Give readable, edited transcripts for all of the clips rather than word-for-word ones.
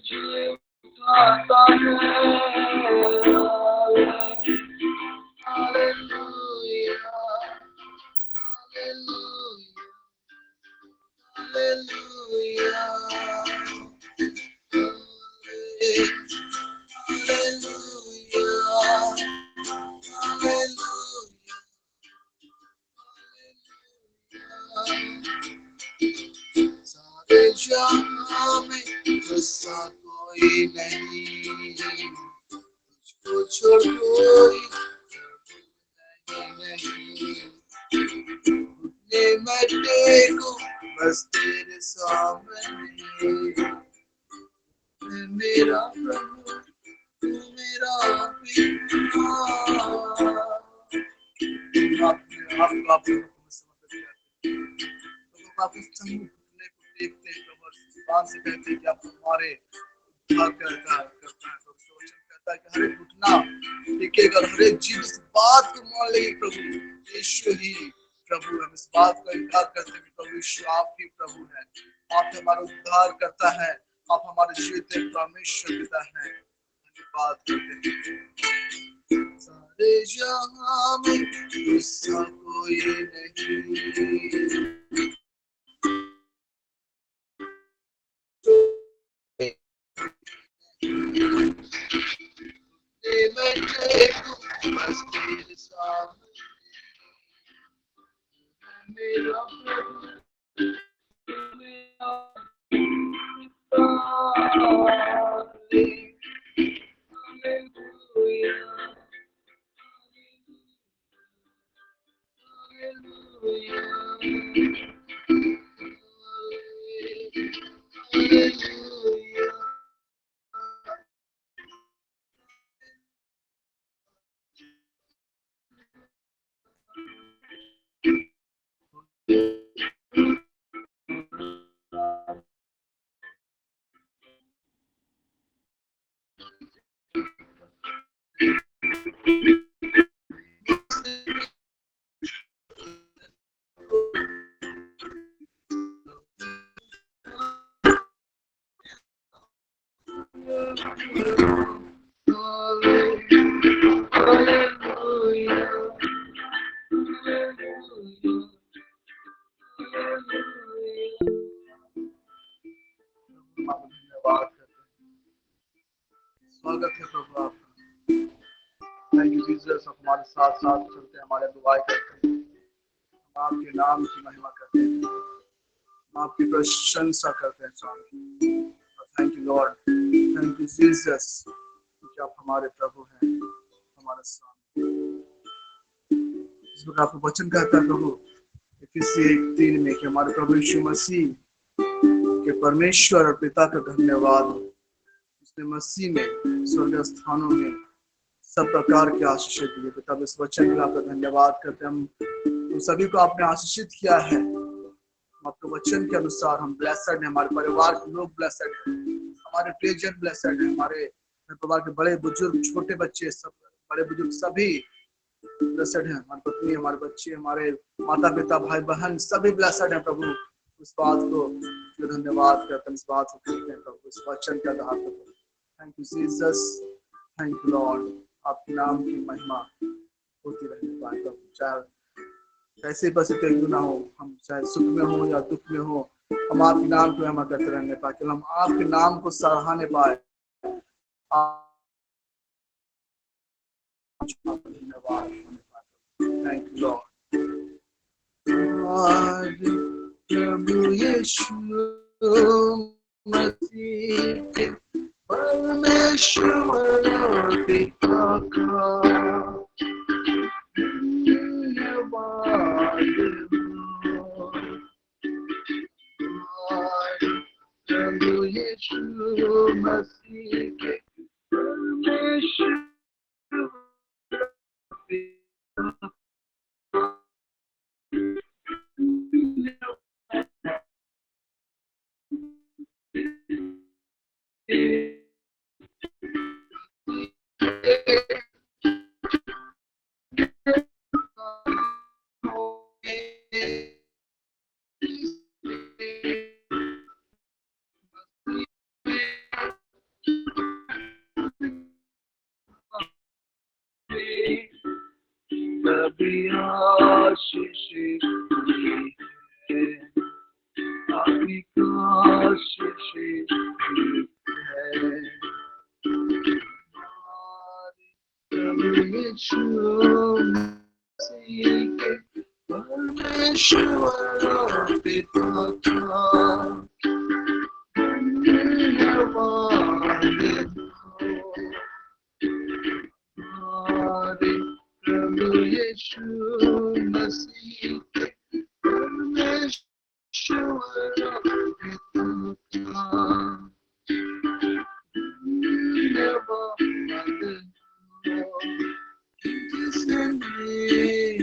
तुझे उठाता सारे जहां में ऐसा कोई नहीं, तुझको छोड़ कोई नहीं। घुटने मैं टेकूं बस तेरे सामने, मेरा प्रभु तू मेरा पिता। आपको समर्पित करते हैं प्रभु। आप इस चंगू घुटने को देखते हैं प्रभु, जुबान से कहते हैं कि आप हमारे उद्धार करता है प्रभु। वचन कहता है कि हर एक घुटना टिकेगा, हर एक जीव इस बात को मान लेगी प्रभु यीशु ही प्रभु। हम इस बात का इनकार करते हैं कि प्रभु यीशु आप ही प्रभु है, आप हमारा उद्धार करता है, आप हमारे जीवित परमेश्वर पिता है। धन्यवाद करते हैं। सारे जहां में ऐसा कोई नहीं, मैं देखूं बस तेरे सामने, मेरा प्रभु मेरा स्वागत है प्रभु आपका। थैंक यू जीसस, हमारे साथ साथ चलते हैं, हमारे अगुवाई करते हैं, हम आपके नाम की महिमा करते हैं, आपकी प्रशंसा करते हैं स्वामी। Thank you Lord, thank you Jesus, क्योंकि आप हमारे प्रभु हैं, हमारे स्वामी। इस प्रकार आपको वचन कहता है प्रभु इफिसी 1:3 में कि हमारे प्रभु यीशु मसीह के परमेश्वर और पिता का धन्यवाद हो, उसने मसीह में स्वर्ग स्थानों में सब प्रकार की आशीष दी है। पिता इस वचन में आपका धन्यवाद करते हैं। हम सभी को आपने आशीषित किया है, आपके वचन के अनुसार हम ब्लेसड हैं, हमारे परिवार के लोग ब्लेसड हैं, हमारे प्रियजन ब्लेसड हैं, हमारे परिवार के बड़े बुजुर्ग छोटे बच्चे सब बड़े बुजुर्ग सभी ब्लेसड हैं, हमारी पत्नी हमारे बच्चे हमारे माता पिता भाई बहन सभी ब्लेसड हैं प्रभु। इस बात को धन्यवाद करते हैं, इस बात को कहते हैं प्रभु, इस वचन के आधार पर। Thank you Jesus, thank you Lord, आपके नाम की महिमा होती रहने पाए प्रभु। चाहे कैसे परिस्थिति क्यों ना हो, हम चाहे सुख में हो या दुख में हो, हम आपके नाम को महिमा करते रहने पाए, कि हम आपके नाम को सराहने पाए। धन्यवाद, थैंक यू लॉर्ड। प्रभु यीशु मसीह परमेश्वर पिता का धन्यवाद हो। प्रभु यीशु मसीह के परमेश्वर पिता शेष है। प्रभु यीशु मसीह के परमेश्वर पिता का धन्यवाद हमारे प्रभु यीशु मसीह के परमेश्वर पिता का धन्यवाद जिसने मसीह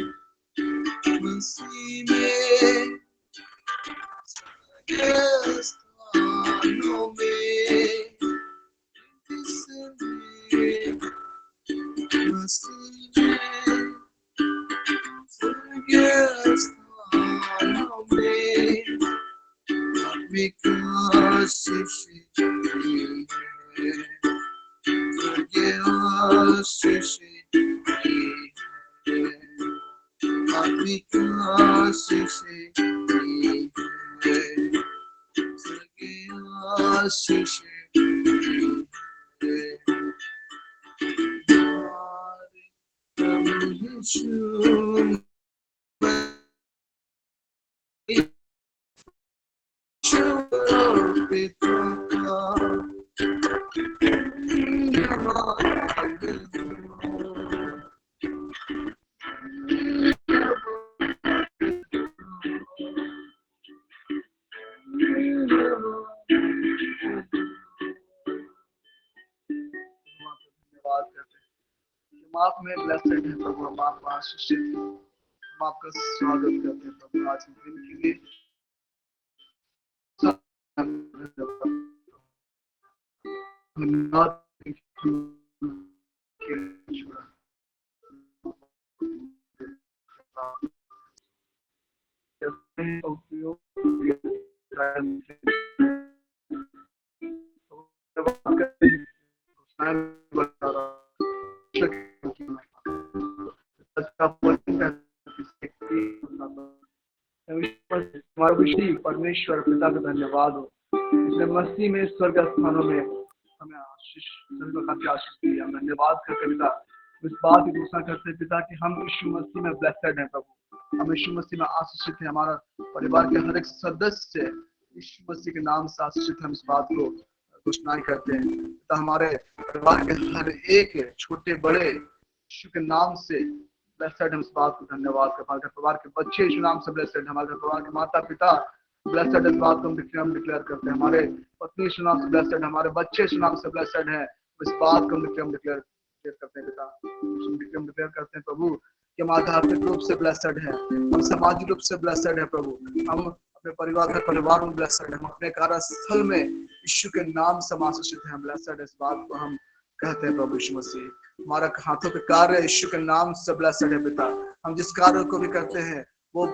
में स्थानों में जिसने मसीह में स्थानों में आत्मिक आशीष दी है, आशीष दी है, आत्मिक आशीष दी है, आशीष दी है। प्रभु यीशु पिता का आप में ब्लेस्ड है प्रभु, हम आपका आशीषित हैं, हम आपका स्वागत करते हैं प्रभु आज के दिन के लिए। परमेश्वर पिता का धन्यवाद हो, इसने मसीह में स्वर्ग स्थानों में हमें आशीष दिया। धन्यवाद करते पिता, इस बात की घोषणा करते पिता कि हम यीशु मसीह में ब्लेस्ड हैं प्रभु, हम यीशु मसीह में आशीषित हैं। हमारा परिवार के हर एक सदस्य यीशु मसीह के नाम से आशीषित, हम इस बात को घोषणा करते हैं पिता। हमारे परिवार के हर एक छोटे बड़े यीशु के नाम से ब्लेस्ड, हम इस बात को धन्यवाद करते हैं। हमारे परिवार के बच्चे यीशु नाम से ब्लेस्ड, हमारे परिवार के माता पिता ब्लेस्ड, इस बात को हम डिक्लेयर करते हैं। हमारे पत्नी यीशु नाम से ब्लेस्ड, हमारे बच्चे यीशु नाम से ब्लेस्ड हैं, इस बात को हम डिक्लेयर करते हैं पिता। हम डिक्लेयर करते हैं प्रभु कि हम आध्यात्मिक रूप से ब्लेस्ड हैं, हम सामाजिक रूप से ब्लेस्ड हैं प्रभु, हम अपने परिवार में ब्लेस्ड हैं, हम अपने कार्यस्थल में यीशु के नाम से आशीषित हैं, ब्लेस्ड, इस बात को हम कहते हैं प्रभु यीशु मसीह। हमारा हाथों के कार्य यीशु के नाम से ब्लेस्ड है पिता। हम जिस कार्य को भी करते हैं वो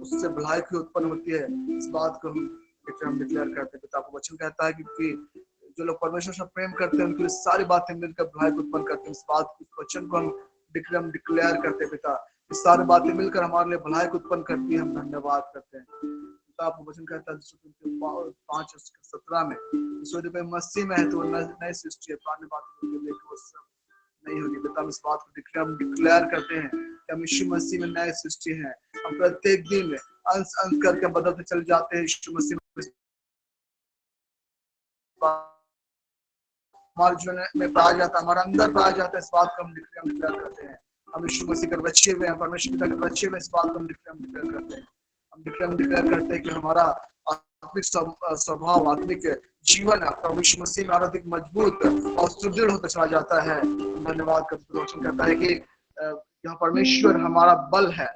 उससे भलाई की उत्पन्न होती है, इस बात को हम डिक्लेयर करते हैं पिता। आपको वचन कहता है कि जो लोग परमेश्वर से प्रेम करते हैं उनकी सारी बातें मिलकर भलाई को उत्पन्न करते हैं, इस बात इस वचन को हम डिक्लेयर करते हैं पिता। इस सारी बातें मिलकर हमारे लिए भलाई को उत्पन्न करती है, हम धन्यवाद करते हैं पिता। आपको वचन कहता है 5:17 में यदि मसीह में है तो नई सृष्टि है, पुरानी बातें नहीं होगी पिता। हम इस बात को डिक्लेयर करते हैं कि हम यीशु मसीह में नए सृष्टि हैं। हम प्रत्येक दिन अंश करके बदलते चले जाते हैं यीशु मसीह में, हमारे जीवन में पाया जाता है, हमारे अंदर पाया जाता है, इस बात को हम डिक्लेयर करते हैं। हम यीशु मसीह के बच्चे हुए हैं, परमेश्वर पिता के बच्चे हुए, इस बात को हम डिक्लेयर करते हैं। हम डिक्लेयर करते हैं कि हमारा आत्मिक स्वभाव, आत्मिक जीवन प्रभु यीशु मसीह में अधिक मजबूत और सुदृढ़ होता चला जाता है। धन्यवाद करता है कि यहाँ परमेश्वर हमारा बल है,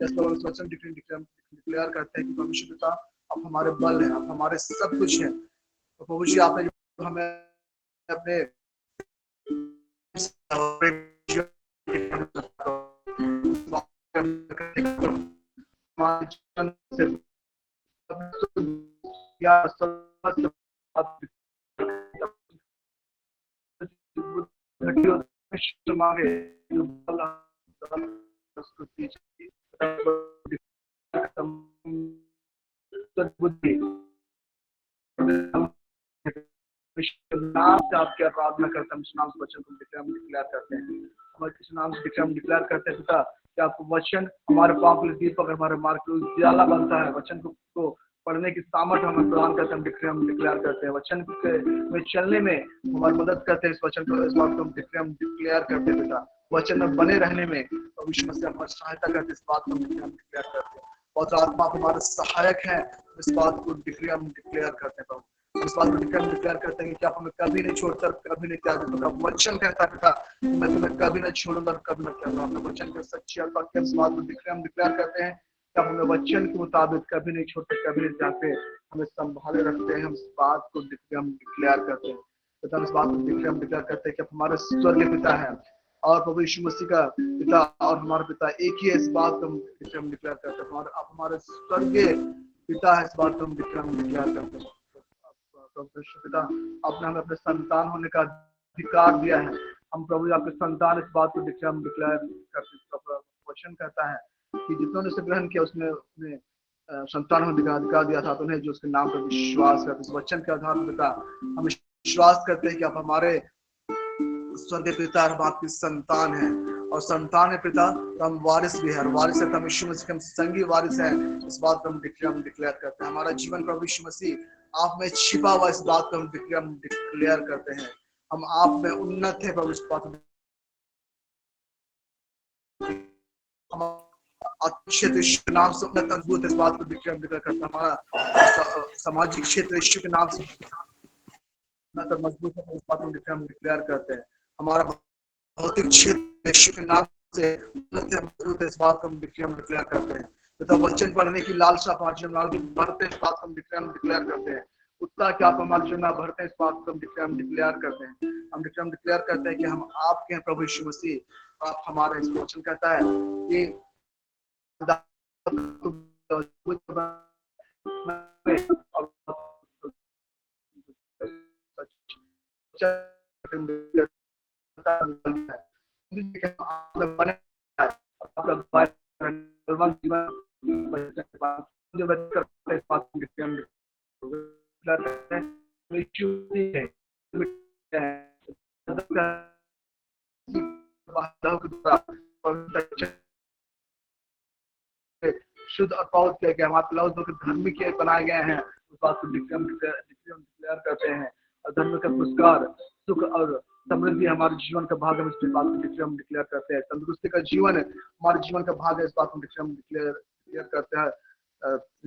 डिक्लेयर करते हैं कि परमेश्वर पिता आप हमारे बल हैं, आप हमारे सब कुछ हैं। तो प्रभु जी आपने हमें अपने नाम से आपकी आराधना करते हैं, नाम से वचन को डिक्लेयर करते हैं, हमारे नाम से डिक्लेयर करते हैं पिता कि आपको वचन हमारे पाँव के लिए दीपक, हमारे मार्ग के लिए उजाला बनता है। वचन को पढ़ने की सामर्थ हमें प्रदान करते हैं, हम डिक्लेयर करते हैं। वचन में चलने में हमारी मदद करते हैं। इस वचन को, इस बात को हम डिक्लेयर करते हैं पिता। वचन में बने रहने में प्रभु मसीह हमारी सहायता करते, इस बात को हम डिक्लेयर करते हैं। और आत्मा हमारे सहायक है, इस बात को डिक्लेयर करते हैं प्रभु। इस बात को डिक्लेयर करते हैं कि आप हमें कभी नहीं छोड़कर, कभी नहीं त्याग देते। वचन कहता है पिता, मैं तुम्हें कभी नहीं छोड़ूंगा, कभी नहीं त्यागूंगा। अपने वचन के सच्ची और पक्के इस बात को डिक्लेयर करते हैं कि आप हमें वचन के मुताबिक कभी नहीं छोड़ते, कभी नहीं त्यागते, हमें संभाले रखते हैं। हम इस बात को डिक्लेयर करते हैं पिता। इस बात को डिक्लेयर करते हैं कि आप हमारे स्वर्गीय पिता है और प्रभु यीशु मसीह का पिता और हमारा पिता एक ही है। इस बात को हम डिक्लेयर करते हैं। आप हमारे स्वर्गीय पिता है, इस बात को हम डिक्लेयर करते हैं। पिता, आपने हमें अपने संतान होने का अधिकार दिया है। हम प्रभु आपके संतान, इस बात को डिक्लेयर करते। वचन कहता है कि जितनों ने उसे ग्रहण किया, उसने संतान होने का अधिकार दिया था, तो उन्हें जो उसके नाम पर विश्वास करते। इस वचन के आधार पर पिता हम विश्वास करते हैं कि आप हमारे स्वर्गीय पिता, हम आपकी संतान है और संतान है पिता, तो हम वारिस भी है। और वारिस है तो हम यीशु मसीह के हम संगी वारिस है। इस बात को हम डिक्लेयर करते हैं। हमारा जीवन प्रभु यीशु मसीह आप में छिपा हुआ, इस बात को हम डिक्लेयर करते हैं। हम आप में उन्नत है प्रभु, इस बात को क्षेत्र यीशु के नाम से उन्नत अद्भुत, इस बात को डिक्लेयर करते हैं। हमारा सामाजिक क्षेत्र यीशु के नाम से मजबूत है, इस बात को डिक्लेयर करते हैं। हमारा भौतिक क्षेत्र यीशु के नाम से मजबूत है, इस बात को हम डिक्लेयर करते हैं। तो वचन पढ़ने की लालसा बढ़ते, इस बात को हम डिक्लेयर करते हैं। उत्साह के आप हमारे जीवन में भरते हैं, इस बात को हम डिक्लेयर करते हैं। हम डिक्लेयर करते हैं कि हम आपके हैं प्रभु यीशु मसीह, आप हमारे। इस वचन कहता है कि शुद्ध और पवित्र किया गया, हमारे पवित्र धर्म के बनाए गए हैं। उस बात को डिक्लेयर करते हैं। और धर्म का पुरस्कार, सुख और समृद्धि हमारे जीवन का भाग है, इस बात को डिक्लेयर करते हैं। तंदुरुस्ती का जीवन हमारे जीवन का भाग है, इस बात को डिक्लेयर करते हैं।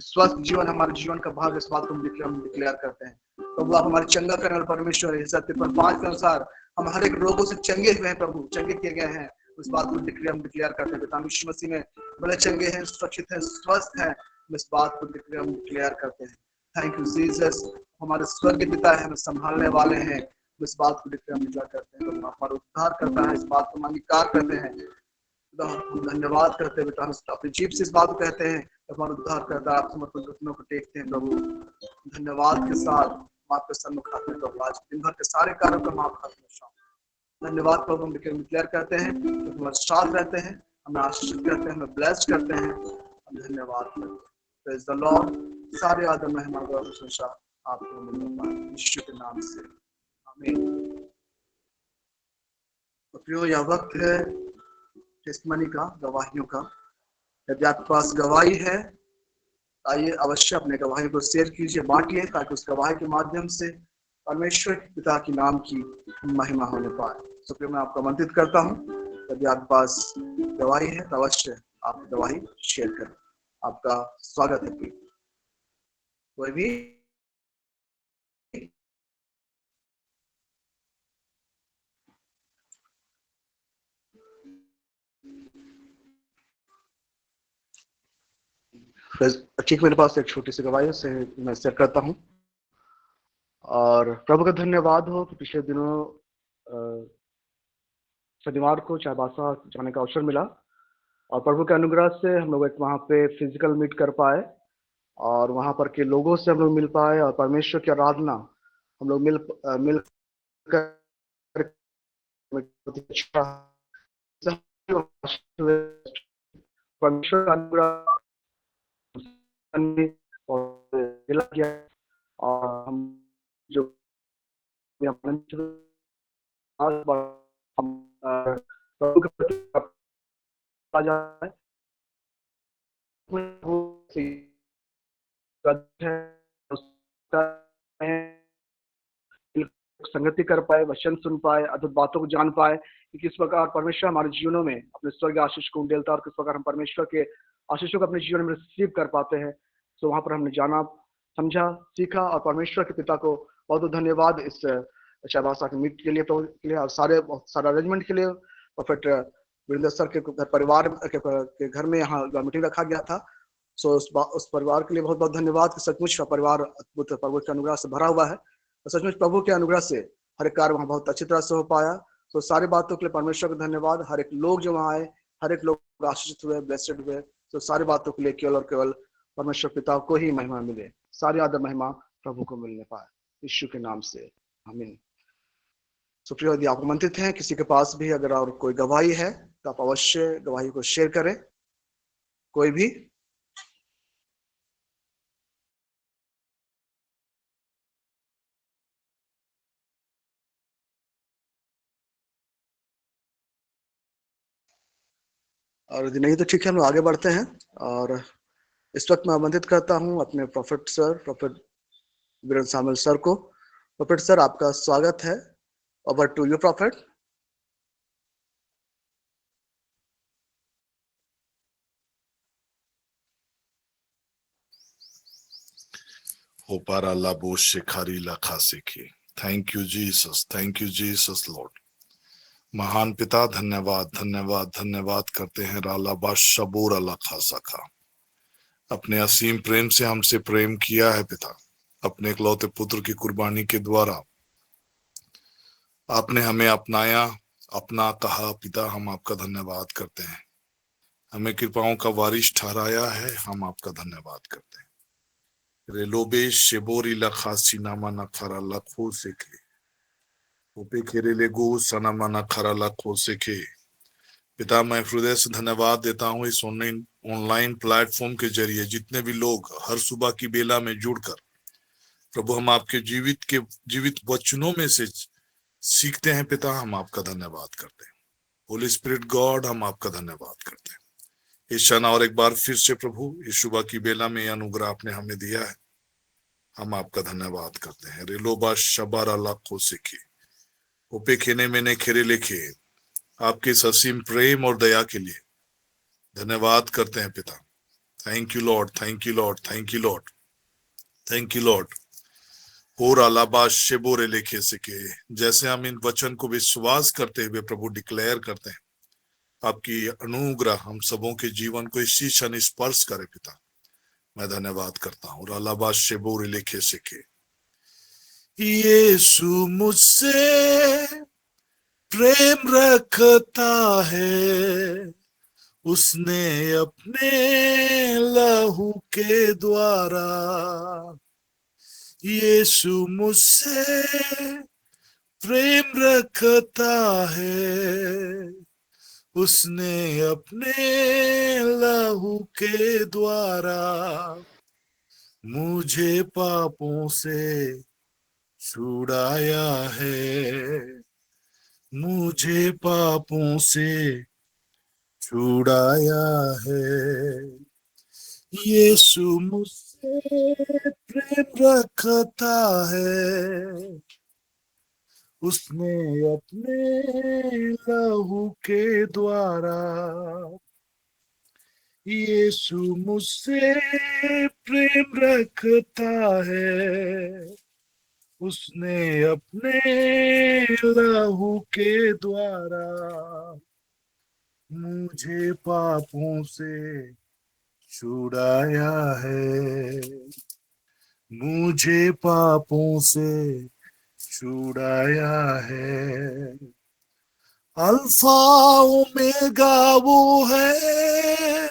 स्वस्थ जीवन हमारे जीवन का भाग है, इस बात को डिक्लेयर करते हैं। तो वो हमारे चंगा करने वाले परमेश्वर है। सत्य पर 5 के अनुसार हम हर एक रोगों से चंगे हुए हैं प्रभु, चंगे किए गए हैं। उस बात को डिक्लेयर करते हैं। यीशु मसीह में बड़े चंगे हैं, सुरक्षित हैं, स्वस्थ हैं, इस बात को डिक्लेयर करते हैं। थैंक यू जीसस, हमारे स्वर्गीय पिता है, हमें संभालने वाले हैं, इस बात को डिक्लेयर करते हैं। तो हमारा उद्धार करता है, इस बात को अंगीकार करते हैं। तो हम धन्यवाद करते हैं बेटा, हम अपनी जीभ से इस बात को कहते हैं, हमारा उद्धार करता है। आप समर्पण घुटनों को टेकते हैं प्रभु, धन्यवाद के साथ आपके सन्मुख आते हैं प्रभु। आज दिन भर के सारे कार्यों को हम आपके हाथ में सौंपते हैं। धन्यवाद प्रभु, हम डिक्लेयर करते हैं कि हमारे साथ रहते हैं, हमें आशीषित करते हैं, हमें ब्लेस्ड करते हैं। हम धन्यवाद करते हैं। Praise the Lord. सारे आदर महिमा और प्रशंसा आपको मिलता है यीशु के नाम से, आमीन। तो प्रियो, यह वक्त है टेस्टमनी का, गवाहियों का। यदि आपके पास गवाही है, आइए अवश्य अपने गवाही को शेयर कीजिए, बांटिए, ताकि उस गवाही के माध्यम से परमेश्वर पिता की नाम की महिमा होने पाए। तो फिर मैं आपको आमंत्रित करता हूँ, यदि आपके पास गवाही है तो अवश्य आप गवाही शेयर करें। आपका स्वागत है। कोई भी ठीक, मेरे पास एक छोटी सी गवाही से मैं शेयर करता हूँ। और प्रभु का धन्यवाद हो कि पिछले दिनों शनिवार को चाईबासा जाने का अवसर मिला और प्रभु के अनुग्रह से हम लोग एक वहाँ पे फिजिकल मीट कर पाए और वहाँ पर के लोगों से हम लोग मिल पाए और परमेश्वर की आराधना हम लोग मिल कर परमेश्वर का अनुग्रह और हम जो प्रभु के प्रति आ जाए, संगति कर पाए, वचन सुन पाए, अद्भुत बातों को जान पाए कि किस प्रकार परमेश्वर हमारे जीवनों में अपने स्वर्ग आशीष को उंडेलता है और किस प्रकार हम परमेश्वर के आशीषों को अपने जीवन में रिसीव कर पाते हैं। तो वहां पर हमने जाना, समझा, सीखा और परमेश्वर के पिता को बहुत बहुत धन्यवाद इस शाबाशा के मीट के लिए और सारा अरेंजमेंट के लिए। प्रोफेट वीरेंद्र सर के परिवार के घर में यहाँ मीटिंग रखा गया था। सो उस परिवार के लिए बहुत बहुत धन्यवाद। सचमुच का परिवार अद्भुत प्रभु के अनुग्रह से भरा हुआ है। सचमुच प्रभु के अनुग्रह से हर एक कार्य वहाँ बहुत अच्छी तरह से हो पाया। तो सारी बातों के लिए परमेश्वर का धन्यवाद। हर एक लोग जो वहाँ आए, हर एक लोग आशीषित हुए, ब्लेस्ड हुए। तो सारी बातों के लिए केवल और केवल परमेश्वर पिता को ही महिमा मिले। सारी आदर महिमा प्रभु को मिलने पाए, यीशु के नाम से, आमीन। तो प्रिय, यदि आप आमंत्रित हैं, किसी के पास भी अगर और कोई गवाही है तो आप अवश्य गवाही को शेयर करें। कोई भी? और यदि नहीं तो ठीक है, हम आगे बढ़ते हैं। और इस वक्त मैं आमंत्रित करता हूं अपने prophet sir, prophet Virendra Samuel sir को। प्रोफेट सर, आपका स्वागत है। Over to you prophet. Hopara labo shekari lakhaseki. Thank you Jesus, thank you Jesus Lord। महान पिता, धन्यवाद धन्यवाद धन्यवाद करते हैं रालाबा शबोर अल्लाह खासा का। अपने असीम प्रेम से हमसे प्रेम किया है पिता। अपने इकलौते पुत्र की कुर्बानी के द्वारा आपने हमें अपनाया, अपना कहा। पिता, हम आपका धन्यवाद करते हैं। हमें कृपाओं का वारिस ठहराया है, हम आपका धन्यवाद करते हैं। रेलोबे शेबोरी लखासी नामा नखरा लखो सेके ओपे खेरेले गो सनामा नखरा लखो सेके। पिता, मैं हृदय से धन्यवाद देता हूँ इस ऑनलाइन प्लेटफॉर्म के जरिए जितने भी लोग हर सुबह की बेला में जुड़कर प्रभु हम आपके जीवित वचनों में से सीखते हैं। पिता, हम आपका धन्यवाद करते हैं। होली स्पिरिट गॉड, हम आपका धन्यवाद करते हैं इस क्षण और एक बार फिर से प्रभु इस सुबह की बेला में अनुग्रह आपने हमें दिया है, हम आपका धन्यवाद करते हैं। रेलोबा शबारा लाखों सीखे ओपे खेने मैंने खेरे लिखे आपके असीम प्रेम और दया के लिए धन्यवाद करते हैं पिता। Thank you Lord, thank you Lord, thank you Lord, thank you Lord. और अलाबा शेबोरे लेखे सीखे, जैसे हम इन वचन को विश्वास करते हुए प्रभु डिक्लेयर करते हैं, आपकी अनुग्रह हम सबों के जीवन को इसी क्षण स्पर्श करे पिता। मैं धन्यवाद करता हूँ। अलाबा शेबोरे लेखे सीखे, यीशु मुझसे प्रेम रखता है, उसने अपने लहू के द्वारा। यीशु मुझसे प्रेम रखता है, उसने अपने लहू के द्वारा मुझे पापों से छुड़ाया है, मुझे पापों से छुड़ाया है। यीशु मुझसे प्रेम रखता है, उसने अपने लहू के द्वारा। यीशु मुझसे प्रेम रखता है, उसने अपने लहू के द्वारा मुझे पापों से छुड़ाया है, मुझे पापों से छुड़ाया है। अल्फा ओमेगा वो है,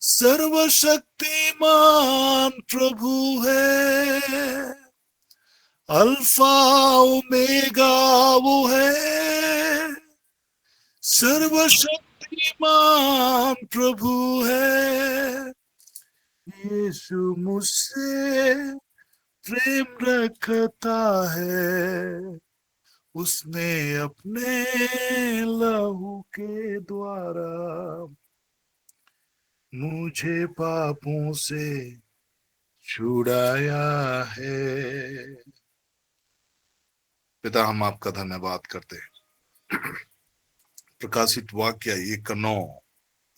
सर्वशक्तिमान प्रभु है। अल्फा ओमेगा वो है, सर्वशक्तिमान प्रभु है। यीशु मुझसे प्रेम रखता है, उसने अपने लहू के द्वारा मुझे पापों से छुड़ाया है। पिता, हम आपका धन्यवाद करते हैं। प्रकाशित वाक्य 1:9,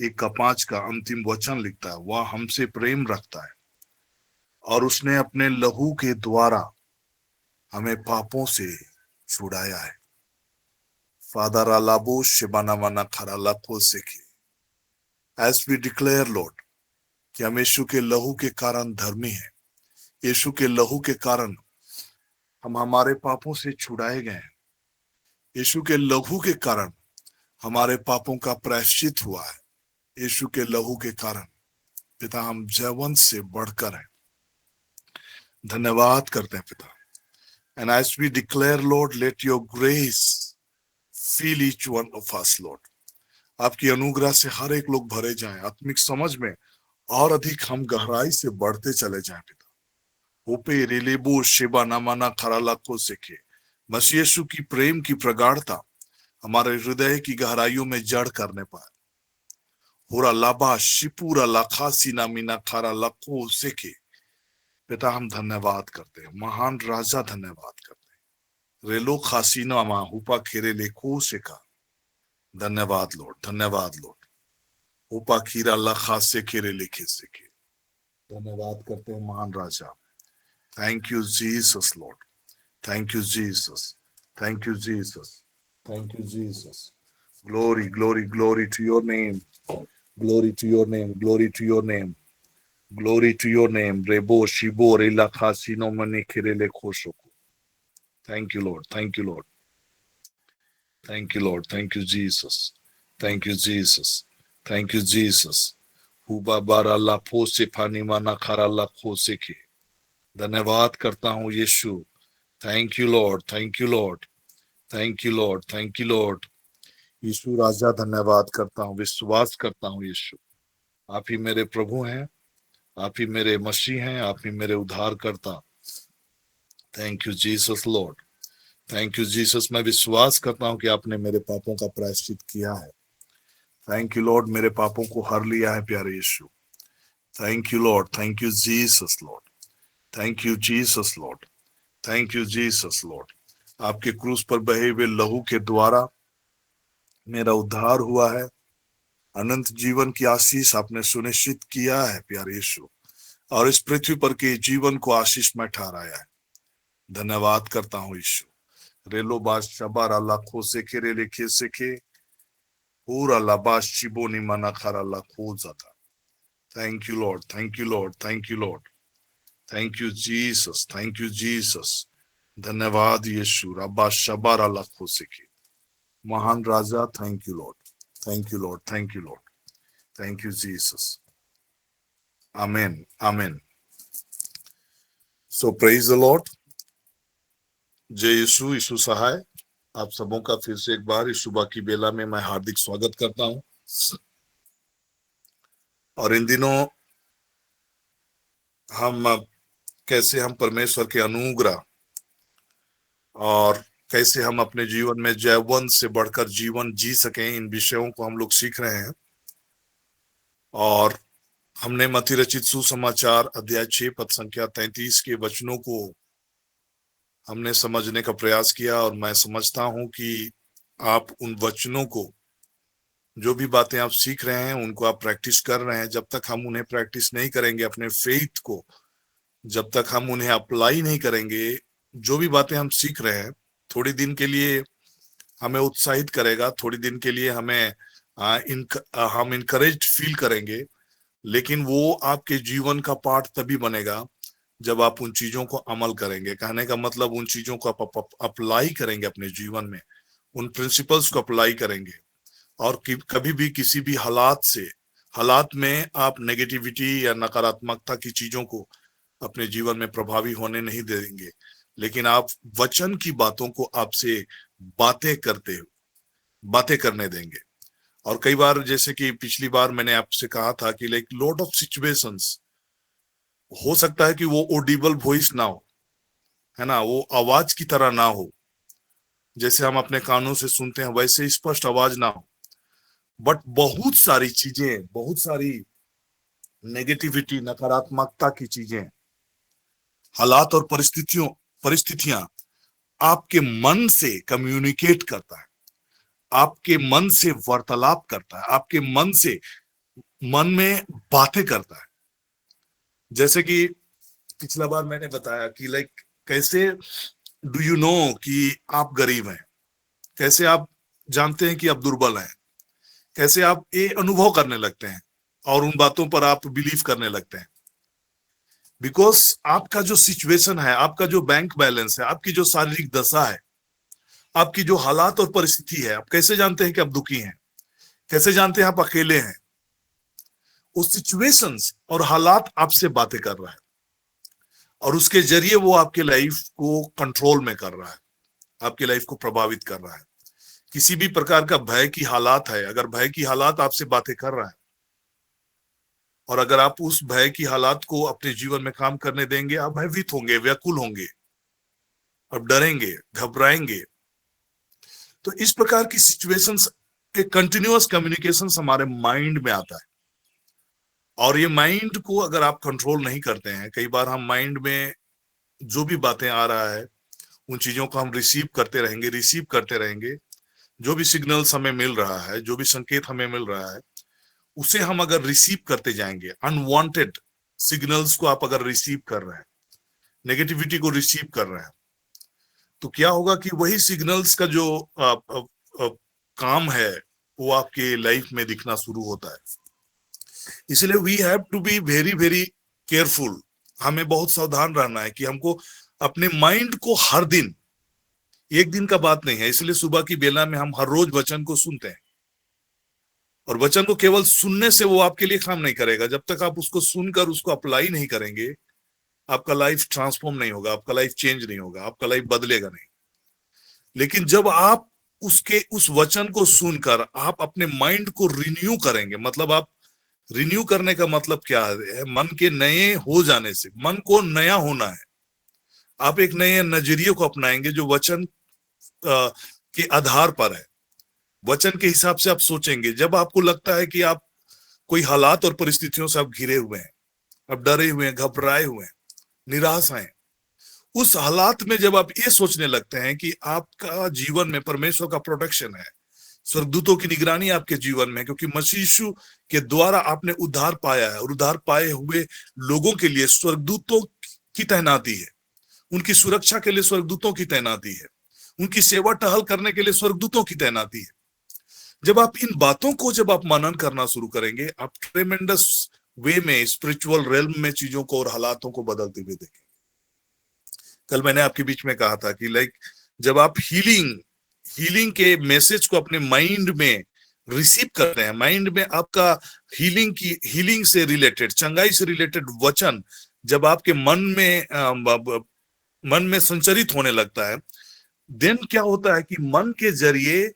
1:5 का अंतिम वचन लिखता है, वह हमसे प्रेम रखता है और उसने अपने लहू के द्वारा हमें पापों से छुड़ाया है। फादर अलाबो शिबाना माना खराला को सेखे, एज वी डिक्लेयर लॉर्ड कि हम यीशु के लहू के कारण धर्मी हैं। यीशु के लहू के कारण हम हमारे पापों से छुड़ाए गए हैं। यीशु के लहू के कारण हमारे पापों का प्रायश्चित हुआ है। यीशु के लहू के कारण पिता हम जयवंत से बढ़कर हैं। धन्यवाद करते हैं पिता। And as we declare lord, let your grace feel each one of us lord. आपकी अनुग्रह से हर एक लोग भरे जाएं, आत्मिक समझ में और अधिक हम गहराई से बढ़ते चले जाएं पिता। ओपे रिलेबो शेबा नामाना खराला को सेखे, मसीह यीशु की प्रेम की प्रगाढ़ता हमारे हृदय की गहराइयों में जड़ करने पाए। पूरा लाबा शिपूरा लाखासी नामीना खारा लखो सेखे। पिता हम धन्यवाद करते हैं, महान राजा धन्यवाद करते हैं। रेलो खासीना मा हुपा खेरे लेखो सेका। धन्यवाद लॉर्ड, धन्यवाद लॉर्ड। हुपा खीरा लखा से खेरे लेखे सेके। धन्यवाद करते हैं महान राजा। Thank you Jesus Lord, thank you Jesus, thank you Jesus, thank you Jesus. Glory glory glory to your name, glory to your name, glory to your name, glory to your name. रेबो शिबो रेला खासीनो मने खिरेले खोशोको। Thank you Lord, thank you Lord, thank you Lord, thank you Jesus, thank you Jesus, thank you Jesus. हुबा बारा लाफो से फानी माना खारा लाखो से के। धन्यवाद करता हूँ यीशु। Thank you Lord, thank you Lord, thank you Lord, thank you Lord. यीशु राजा धन्यवाद करता हूँ, विश्वास करता हूँ यीशु आप ही मेरे प्रभु हैं, आप ही मेरे मसीह हैं, आप ही मेरे उद्धार करता। Thank you Jesus Lord, thank you Jesus. मैं विश्वास करता हूँ कि आपने मेरे पापों का प्रायश्चित किया है। थैंक यू लॉर्ड, मेरे पापों को हर लिया है प्यारे यीशु। Thank you Lord, thank you Jesus Lord, thank you Jesus Lord, thank you Jesus Lord. आपके क्रूस पर बहे हुए लहू के द्वारा मेरा उद्धार हुआ है। अनंत जीवन की आशीष आपने सुनिश्चित किया है प्यारे यीशु, और इस पृथ्वी पर के जीवन को आशीष में ठहराया है। धन्यवाद करता हूँ यीशु। रेलो बास शबार अल्लाह खो सेखे रे लेखे सेखे पूरा लाबास शिबोनी मना खरा अल्लाह खो जाता। Thank you Lord, thank you Lord, thank you Lord, thank you Jesus, thank you Jesus. धन्यवाद यीशु। रब्बा शबार अल्लाह खो सेखे। महान राजा, thank you Lord, thank you Lord, thank you Lord, thank you Jesus. आमेन, आमेन। So praise the Lord. जय यीशु, यीशु सहाय। आप सबों का फिर से एक बार इस सुबह की बेला में मैं हार्दिक स्वागत करता हूं। और इन दिनों कैसे हम परमेश्वर के अनुग्रह और कैसे हम अपने जीवन में जयवंत से बढ़कर जीवन जी सकें, इन विषयों को हम लोग सीख रहे हैं। और हमने मत्ती रचित सुसमाचार अध्याय 6 पद संख्या 33 के वचनों को हमने समझने का प्रयास किया। और मैं समझता हूं कि आप उन वचनों को, जो भी बातें आप सीख रहे हैं, उनको आप प्रैक्टिस कर रहे हैं। जब तक हम उन्हें प्रैक्टिस नहीं करेंगे, अपने फेथ को जब तक हम उन्हें अप्लाई नहीं करेंगे, जो भी बातें हम सीख रहे हैं थोड़ी दिन के लिए हमें उत्साहित करेगा, थोड़ी दिन के लिए हमें हम इनकरेज फील करेंगे, लेकिन वो आपके जीवन का पार्ट तभी बनेगा जब आप उन चीजों को अमल करेंगे। कहने का मतलब उन चीजों को आप अप्लाई करेंगे अपने जीवन में, उन प्रिंसिपल्स को अप्लाई करेंगे। और कभी भी किसी भी हालात में आप नेगेटिविटी या नकारात्मकता की चीजों को अपने जीवन में प्रभावी होने नहीं देंगे, लेकिन आप वचन की बातों को आपसे बातें करने देंगे। और कई बार, जैसे कि पिछली बार मैंने आपसे कहा था, कि लाइक लॉट ऑफ सिचुएशंस हो सकता है कि वो ऑडिबल वॉइस ना हो, है ना, वो आवाज की तरह ना हो, जैसे हम अपने कानों से सुनते हैं वैसे स्पष्ट आवाज ना हो, बट बहुत सारी चीजें, बहुत सारी नेगेटिविटी, नकारात्मकता की चीजें, हालात और परिस्थितियां आपके मन से कम्युनिकेट करता है, आपके मन से वार्तालाप करता है, आपके मन में बातें करता है। जैसे कि पिछला बार मैंने बताया कि लाइक कैसे डू यू नो कि आप गरीब हैं, कैसे आप जानते हैं कि आप दुर्बल हैं, कैसे आप ये अनुभव करने लगते हैं और उन बातों पर आप बिलीव करने लगते हैं। बिकॉज आपका जो सिचुएशन है, आपका जो बैंक बैलेंस है, आपकी जो शारीरिक दशा है, आपकी जो हालात और परिस्थिति है, आप कैसे जानते हैं कि आप दुखी हैं, कैसे जानते हैं आप अकेले हैं? वो सिचुएशंस और हालात आपसे बातें कर रहा है और उसके जरिए वो आपके लाइफ को कंट्रोल में कर रहा है, आपकी लाइफ को प्रभावित कर रहा है। किसी भी प्रकार का भय की हालात है, अगर भय की हालात आपसे बातें कर रहा है और अगर आप उस भय की हालात को अपने जीवन में काम करने देंगे, आप भयभीत होंगे, व्याकुल होंगे, आप डरेंगे, घबराएंगे। तो इस प्रकार की सिचुएशंस के कंटिन्यूअस कम्युनिकेशंस हमारे माइंड में आता है और ये माइंड को अगर आप कंट्रोल नहीं करते हैं, कई बार हम माइंड में जो भी बातें आ रहा है उन चीजों को हम रिसीव करते रहेंगे, जो भी सिग्नल्स हमें मिल रहा है, जो भी संकेत हमें मिल रहा है, उसे हम अगर रिसीव करते जाएंगे, अनवांटेड सिग्नल्स को आप अगर रिसीव कर रहे हैं, नेगेटिविटी को रिसीव कर रहे हैं, तो क्या होगा कि वही सिग्नल्स का जो काम है वो आपके लाइफ में दिखना शुरू होता है। इसलिए we have to be very very careful. हमें बहुत सावधान रहना है कि हमको अपने माइंड को हर दिन, एक दिन का बात नहीं है, इसलिए सुबह की बेला में हम हर रोज वचन को सुनते हैं और वचन को केवल सुनने से वो आपके लिए काम नहीं करेगा। जब तक आप उसको सुनकर उसको अप्लाई नहीं करेंगे, आपका लाइफ ट्रांसफॉर्म नहीं होगा, आपका लाइफ चेंज नहीं होगा, आपका लाइफ बदलेगा नहीं। लेकिन जब आप उस वचन को सुनकर आप अपने माइंड को रिन्यू करेंगे, मतलब आप रिन्यू करने का मतलब क्या है? मन के नए हो जाने से, मन को नया होना है। आप एक नए नजरिए को अपनाएंगे जो वचन के आधार पर है, वचन के हिसाब से आप सोचेंगे। जब आपको लगता है कि आप कोई हालात और परिस्थितियों से आप घिरे हुए हैं, आप डरे हुए हैं, घबराए हुए हैं, निराश हैं, उस हालात में जब आप ये सोचने लगते हैं कि आपका जीवन में परमेश्वर का प्रोटेक्शन है, स्वर्गदूतों की निगरानी आपके जीवन में, क्योंकि मसीह यीशु के द्वारा आपने उद्धार पाया है और उद्धार पाए हुए लोगों के लिए स्वर्गदूतों की तैनाती है, उनकी सुरक्षा के लिए स्वर्गदूतों की तैनाती है, उनकी सेवा टहल करने के लिए स्वर्गदूतों की तैनाती है। जब आप इन बातों को जब आप मनन करना शुरू करेंगे, आप ट्रेमेंडस वे में स्पिरिचुअल रेल्म में चीजों को और हालातों को बदलते हुए देखेंगे। कल मैंने आपके बीच में कहा था कि लाइक जब आप हीलिंग के मैसेज को अपने माइंड में रिसीव करते हैं, माइंड में आपका हीलिंग से रिलेटेड, चंगाई से रिलेटेड वचन जब आपके मन में संचरित होने लगता है, देन क्या होता है कि मन के जरिए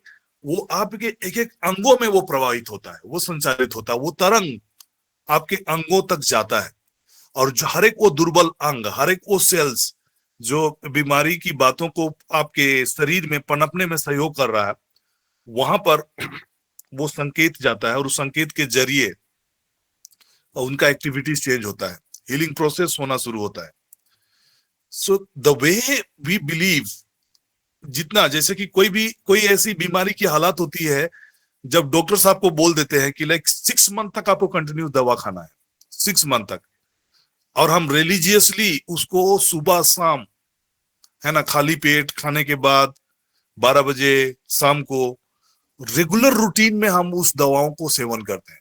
वो आपके एक एक अंगों में वो प्रवाहित होता है, वो संचारित होता है, वो तरंग आपके अंगों तक जाता है और जो हर एक वो दुर्बल अंग, हर एक वो सेल्स जो बीमारी की बातों को आपके शरीर में पनपने में सहयोग कर रहा है, वहां पर वो संकेत जाता है और उस संकेत के जरिए उनका एक्टिविटीज चेंज होता है, हीलिंग प्रोसेस होना शुरू होता है। So the way we believe, जितना जैसे कि कोई ऐसी बीमारी की हालत होती है जब डॉक्टर साहब को बोल देते हैं कि लाइक 6 मंथ तक आपको कंटिन्यू दवा खाना है, 6 मंथ तक, और हम रिलीजियसली उसको सुबह शाम, है ना, खाली पेट खाने के बाद 12 बजे शाम को रेगुलर रूटीन में हम उस दवाओं को सेवन करते हैं।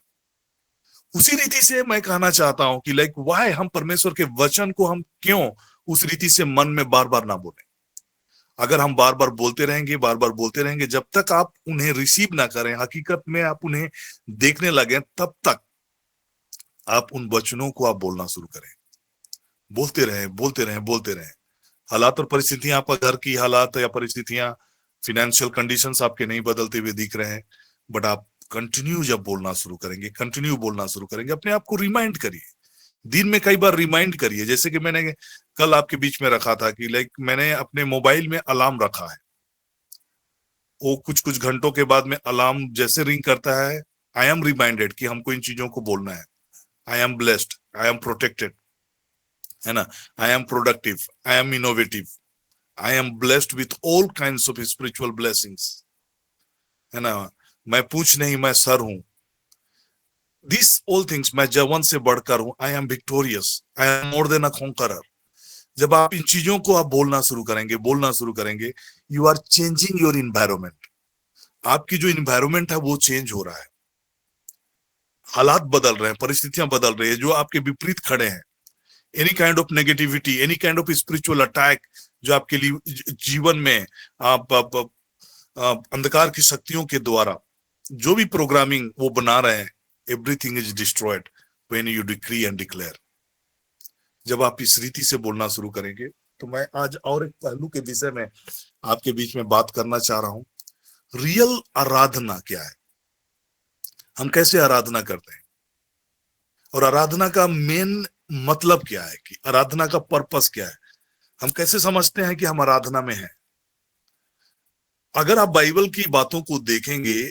उसी रीति से मैं कहना चाहता हूं कि लाइक वाई हम परमेश्वर के वचन को हम क्यों उस रीति से मन में बार बार ना बोले। अगर हम बार बार बोलते रहेंगे, जब तक आप उन्हें रिसीव ना करें, हकीकत में आप उन्हें देखने लगे, तब तक आप उन वचनों को आप बोलना शुरू करें। बोलते रहें। हालात और परिस्थितियां, आपका घर की हालात या परिस्थितियां, फिनेंशियल कंडीशंस आपके नहीं बदलते हुए दिख रहे हैं, बट आप कंटिन्यू जब बोलना शुरू करेंगे, अपने आप को रिमाइंड करिए, दिन में कई बार रिमाइंड करिए। जैसे कि मैंने कल आपके बीच में रखा था कि लाइक मैंने अपने मोबाइल में अलार्म रखा है, वो कुछ कुछ घंटों के बाद में अलार्म जैसे रिंग करता है, आई एम रिमाइंडेड कि हमको इन चीजों को बोलना है। I am blessed, I am protected, है ना, I am productive, I am innovative, I am blessed with all kinds of spiritual blessings, है ना, मैं पूछ नहीं मैं सर हूं, दिस ऑल थिंग्स, मैं जवान से बढ़कर हूं, I am victorious, I am more than a conqueror. जब आप इन चीजों को आप बोलना शुरू करेंगे, you are changing your environment. आपकी जो इन्वायरमेंट है वो चेंज हो रहा है, हालात बदल रहे हैं, परिस्थितियां बदल रही है, जो आपके विपरीत खड़े हैं, any kind of negativity, any kind of spiritual attack जो आपके लिए जीवन में अंधकार की शक्तियों के द्वारा जो भी प्रोग्रामिंग वो बना रहे हैं, everything is destroyed when you decree and declare. जब आप इस रीति से बोलना शुरू करेंगे, तो मैं आज और एक पहलू के विषय में आपके बीच में बात करना चाह रहा हूं। रियल आराधना क्या है, हम कैसे आराधना करते हैं, और आराधना का मेन मतलब क्या है, कि आराधना का पर्पस क्या है, हम कैसे समझते हैं कि हम आराधना में हैं। अगर आप बाइबल की बातों को देखेंगे,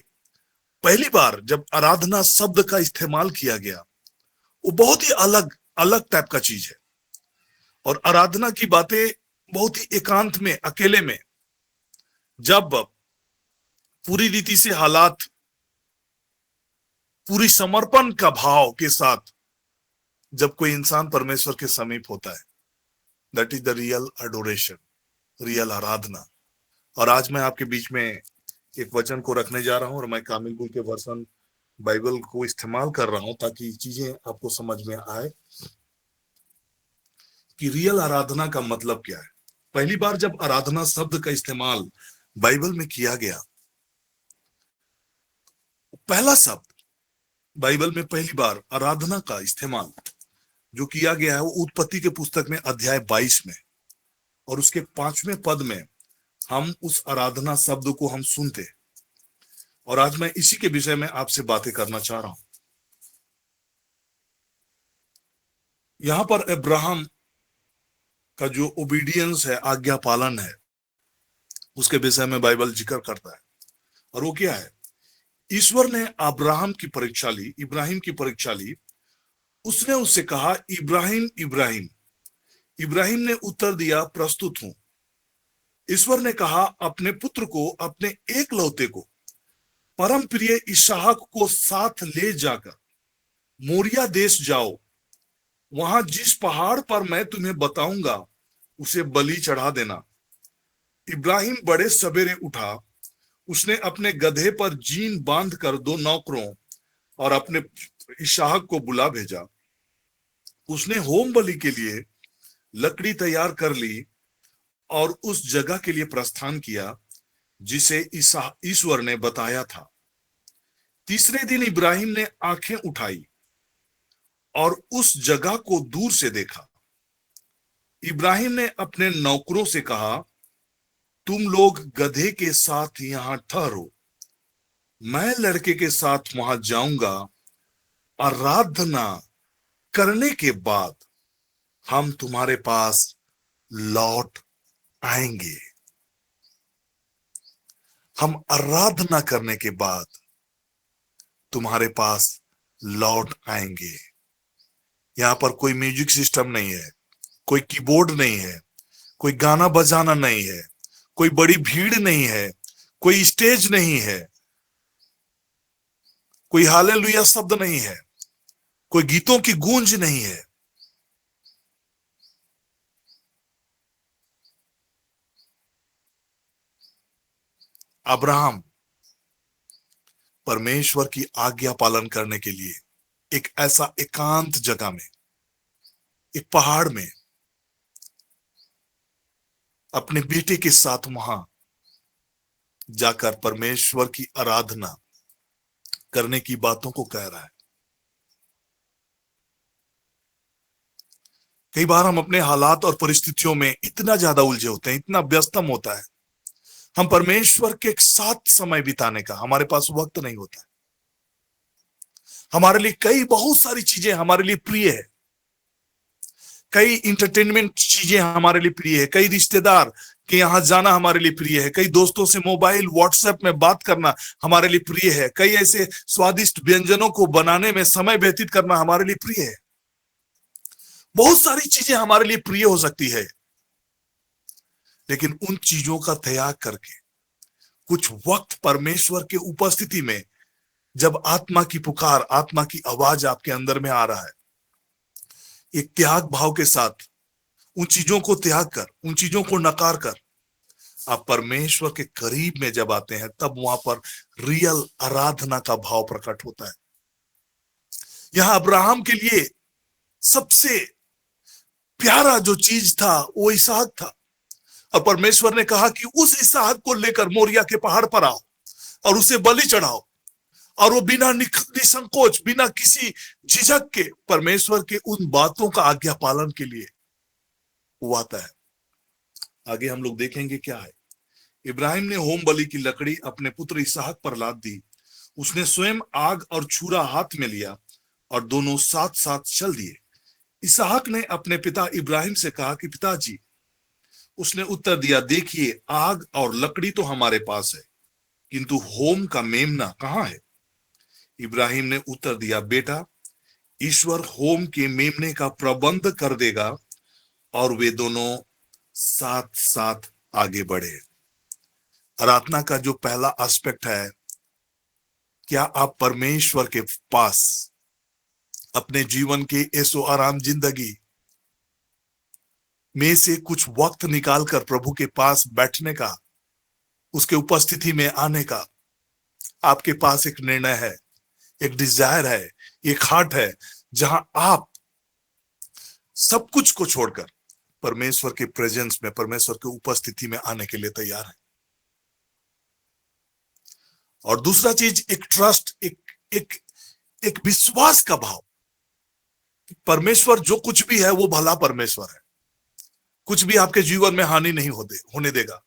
पहली बार जब आराधना शब्द का इस्तेमाल किया गया, वो बहुत ही अलग अलग टाइप का चीज है, और आराधना की बातें बहुत ही एकांत में, अकेले में, जब पूरी रीति से हालात, पूरी समर्पण का भाव के साथ जब कोई इंसान परमेश्वर के समीप होता है, that is the real adoration, real आराधना। और आज मैं आपके बीच में एक वचन को रखने जा रहा हूं, और मैं कामिल बुल के वर्सन बाइबल को इस्तेमाल कर रहा हूं ताकि चीजें आपको समझ में आए कि रियल आराधना का मतलब क्या है। पहली बार जब आराधना शब्द का इस्तेमाल बाइबल में किया गया, पहला शब्द बाइबल में पहली बार आराधना का इस्तेमाल जो किया गया है, वो उत्पत्ति के पुस्तक में अध्याय 22 में, और उसके 5वें पद में हम उस आराधना शब्द को हम सुनते। और आज मैं इसी के विषय में आपसे बातें करना चाह रहा हूं। यहां पर अब्राहम का जो ओबीडियंस है, आज्ञा पालन है, उसके विषय में बाइबल जिक्र करता है। और वो क्या है, ईश्वर ने इब्राहिम की परीक्षा ली। उसने उससे कहा, इब्राहिम इब्राहिम। इब्राहिम ने उत्तर दिया, प्रस्तुत हूं। ईश्वर ने कहा, अपने पुत्र को, अपने एकलौते को, परम प्रिय इसहाक को साथ ले जाकर मोरिया देश जाओ। वहां जिस पहाड़ पर मैं तुम्हें बताऊंगा, उसे बलि चढ़ा देना। इब्राहिम बड़े सवेरे उठा। उसने अपने गधे पर जीन बांधकर 2 नौकरों और अपने इसहाक को बुला भेजा। उसने होम बलि के लिए लकड़ी तैयार कर ली और उस जगह के लिए प्रस्थान किया जिसे ईश्वर ने बताया था। तीसरे दिन इब्राहिम ने आंखें उठाई और उस जगह को दूर से देखा। इब्राहिम ने अपने नौकरों से कहा, तुम लोग गधे के साथ यहां ठहरो, मैं लड़के के साथ वहां जाऊंगा। आराधना करने के बाद हम तुम्हारे पास लौट आएंगे। हम आराधना करने के बाद तुम्हारे पास लौट आएंगे। यहां पर कोई म्यूजिक सिस्टम नहीं है, कोई कीबोर्ड नहीं है, कोई गाना बजाना नहीं है, कोई बड़ी भीड़ नहीं है, कोई स्टेज नहीं है, कोई हालेलुया शब्द नहीं है, कोई गीतों की गूंज नहीं है। अब्राहम परमेश्वर की आज्ञा पालन करने के लिए एक ऐसा एकांत जगह में, एक पहाड़ में, अपने बेटे के साथ वहां जाकर परमेश्वर की आराधना करने की बातों को कह रहा है। कई बार हम अपने हालात और परिस्थितियों में इतना ज्यादा उलझे होते हैं, इतना व्यस्तम होता है, हम परमेश्वर के साथ समय बिताने का हमारे पास वक्त नहीं होता है। हमारे लिए बहुत सारी चीजें हमारे लिए प्रिय है, कई इंटरटेनमेंट चीजें हमारे लिए प्रिय है, कई रिश्तेदार के यहाँ जाना हमारे लिए प्रिय है, कई दोस्तों से मोबाइल व्हाट्सएप में बात करना हमारे लिए प्रिय है, कई ऐसे स्वादिष्ट व्यंजनों को बनाने में समय व्यतीत करना हमारे लिए प्रिय है। बहुत सारी चीजें हमारे लिए प्रिय हो सकती है, लेकिन उन चीजों का त्याग करके कुछ वक्त परमेश्वर के उपस्थिति में, जब आत्मा की पुकार, आत्मा की आवाज आपके अंदर में आ रहा है, एक त्याग भाव के साथ उन चीजों को त्याग कर, उन चीजों को नकार कर आप परमेश्वर के करीब में जब आते हैं, तब वहां पर रियल आराधना का भाव प्रकट होता है। यहां अब्राहम के लिए सबसे प्यारा जो चीज था वो इसहाक था, और परमेश्वर ने कहा कि उस इसहाक को लेकर मोरिया के पहाड़ पर आओ और उसे बलि चढ़ाओ। और वो बिना निसंकोच, बिना किसी झिझक के परमेश्वर के उन बातों का आज्ञा पालन के लिए वो आता है। आगे हम लोग देखेंगे क्या है। इब्राहिम ने होम बलि की लकड़ी अपने पुत्र इसहाक पर लाद दी। उसने स्वयं आग और छुरा हाथ में लिया और दोनों साथ साथ चल दिए। इसहाक ने अपने पिता इब्राहिम से कहा कि पिताजी। उसने उत्तर दिया, देखिए आग और लकड़ी तो हमारे पास है, किंतु होम का मेमना कहाँ है? इब्राहिम ने उत्तर दिया, बेटा ईश्वर होम के मेमने का प्रबंध कर देगा। और वे दोनों साथ साथ आगे बढ़े। आराधना का जो पहला एस्पेक्ट है, क्या आप परमेश्वर के पास अपने जीवन के ऐसो आराम जिंदगी में से कुछ वक्त निकालकर प्रभु के पास बैठने का, उसके उपस्थिति में आने का आपके पास एक निर्णय है, एक डिजायर है, एक हार्ट है, जहां आप सब कुछ को छोड़कर परमेश्वर के प्रेजेंस में, परमेश्वर की उपस्थिति में आने के लिए तैयार है। और दूसरा चीज, एक ट्रस्ट, एक विश्वास का भाव। परमेश्वर जो कुछ भी है वो भला परमेश्वर है, कुछ भी आपके जीवन में हानि नहीं होने देगा।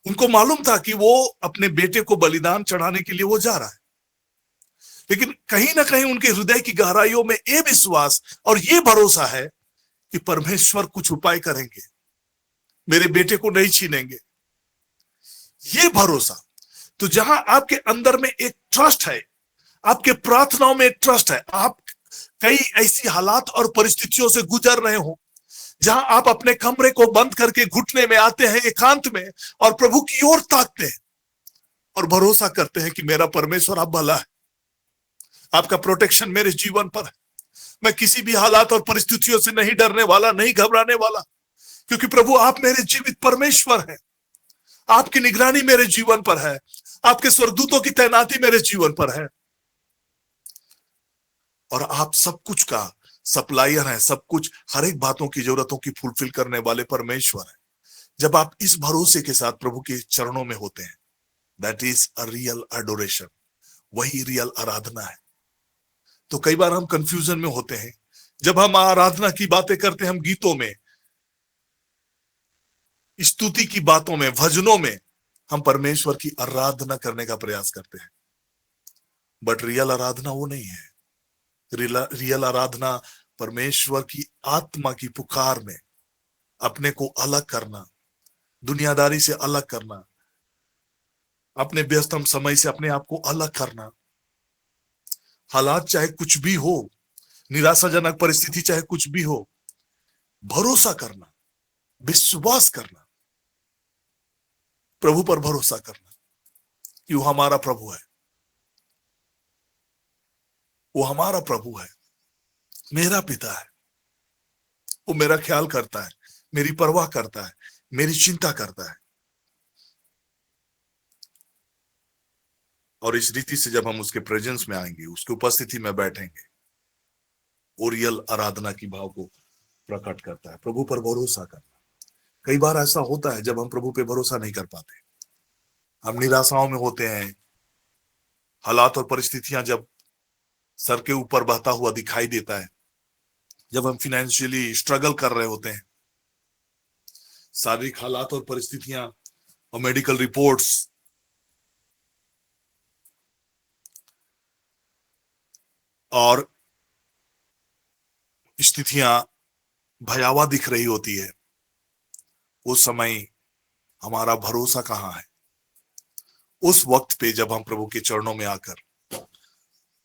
उनको मालूम था कि वो अपने बेटे को बलिदान चढ़ाने के लिए वो जा रहा है, लेकिन कहीं ना कहीं उनके हृदय की गहराइयों में ये विश्वास और ये भरोसा है कि परमेश्वर कुछ उपाय करेंगे, मेरे बेटे को नहीं छीनेंगे। ये भरोसा, तो जहां आपके अंदर में एक ट्रस्ट है, आपके प्रार्थनाओं में एक ट्रस्ट है, आप कई ऐसी हालात और परिस्थितियों से गुजर रहे हो जहां आप अपने कमरे को बंद करके घुटने में आते हैं एकांत में, और प्रभु की ओर ताकते हैं और भरोसा करते हैं कि मेरा परमेश्वर आप भला है, आपका प्रोटेक्शन मेरे जीवन पर है, मैं किसी भी हालात और परिस्थितियों से नहीं डरने वाला, नहीं घबराने वाला, क्योंकि प्रभु आप मेरे जीवित परमेश्वर हैं। आपकी निगरानी मेरे जीवन पर है, आपके स्वर्गदूतों की तैनाती मेरे जीवन पर है, और आप सब कुछ का सप्लायर है, सब कुछ, हर एक बातों की जरूरतों की फुलफिल करने वाले परमेश्वर है। जब आप इस भरोसे के साथ प्रभु के चरणों में होते हैं, that is a real adoration, वही रियल आराधना है। तो कई बार हम कंफ्यूजन में होते हैं, जब हम आराधना की बातें करते हैं, हम गीतों में, स्तुति की बातों में, भजनों में हम परमेश्वर की आराधना करने का प्रयास करते हैं, बट रियल आराधना वो नहीं है। रियल आराधना परमेश्वर की आत्मा की पुकार में अपने को अलग करना, दुनियादारी से अलग करना, अपने व्यस्तम समय से अपने आप को अलग करना, हालात चाहे कुछ भी हो, निराशाजनक परिस्थिति चाहे कुछ भी हो, भरोसा करना, विश्वास करना, प्रभु पर भरोसा करना कि वो हमारा प्रभु है, वो हमारा प्रभु है, मेरा पिता है, वो मेरा ख्याल करता है, मेरी परवाह करता है, मेरी चिंता करता है। और इस रीति से जब हम उसके प्रेजेंस में आएंगे, उसकी उपस्थिति में बैठेंगे, वो रियल आराधना की भाव को प्रकट करता है। प्रभु पर भरोसा करना। कई बार ऐसा होता है जब हम प्रभु पे भरोसा नहीं कर पाते, हम निराशाओं में होते हैं, हालात और परिस्थितियां जब सर के ऊपर बहता हुआ दिखाई देता है, जब हम फाइनेंशियली स्ट्रगल कर रहे होते हैं, शारीरिक हालात और परिस्थितियां और मेडिकल रिपोर्ट्स और स्थितियां भयावह दिख रही होती है, उस समय हमारा भरोसा कहाँ है? उस वक्त पे जब हम प्रभु के चरणों में आकर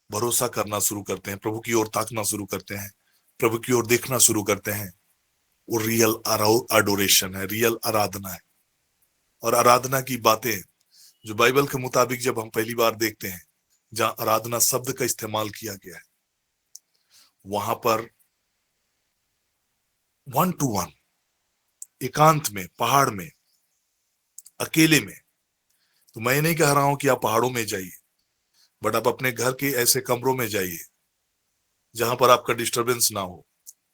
भरोसा करना शुरू करते हैं, प्रभु की ओर ताकना शुरू करते हैं, प्रभु की ओर देखना शुरू करते हैं, वो रियल अडोरेशन है, रियल आराधना है। और आराधना की बातें जो बाइबल के मुताबिक जब हम पहली बार देखते हैं, जहां आराधना शब्द का इस्तेमाल किया गया है, वहां पर 1 to 1 एकांत में, पहाड़ में, अकेले में। तो मैं नहीं कह रहा हूं कि आप पहाड़ों में जाइए, बट आप अपने घर के ऐसे कमरों में जाइए जहां पर आपका डिस्टरबेंस ना हो,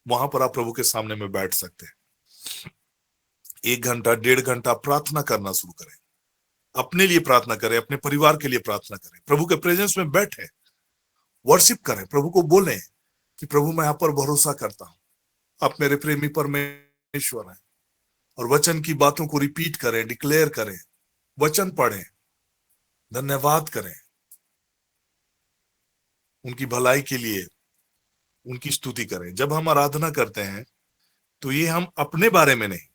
वहां पर आप प्रभु के सामने में बैठ सकते हैं। 1 घंटा 1.5 घंटा प्रार्थना करना शुरू करें, अपने लिए प्रार्थना करें, अपने परिवार के लिए प्रार्थना करें, प्रभु के प्रेजेंस में बैठे, वर्शिप करें, प्रभु को बोलें कि प्रभु मैं आप पर भरोसा करता हूं, आप मेरे प्रेमी परमेश्वर हैं। और वचन की बातों को रिपीट करें, डिक्लेयर करें, वचन पढ़ें, धन्यवाद करें, उनकी भलाई के लिए उनकी स्तुति करें। जब हम आराधना करते हैं तो ये हम अपने बारे में नहीं,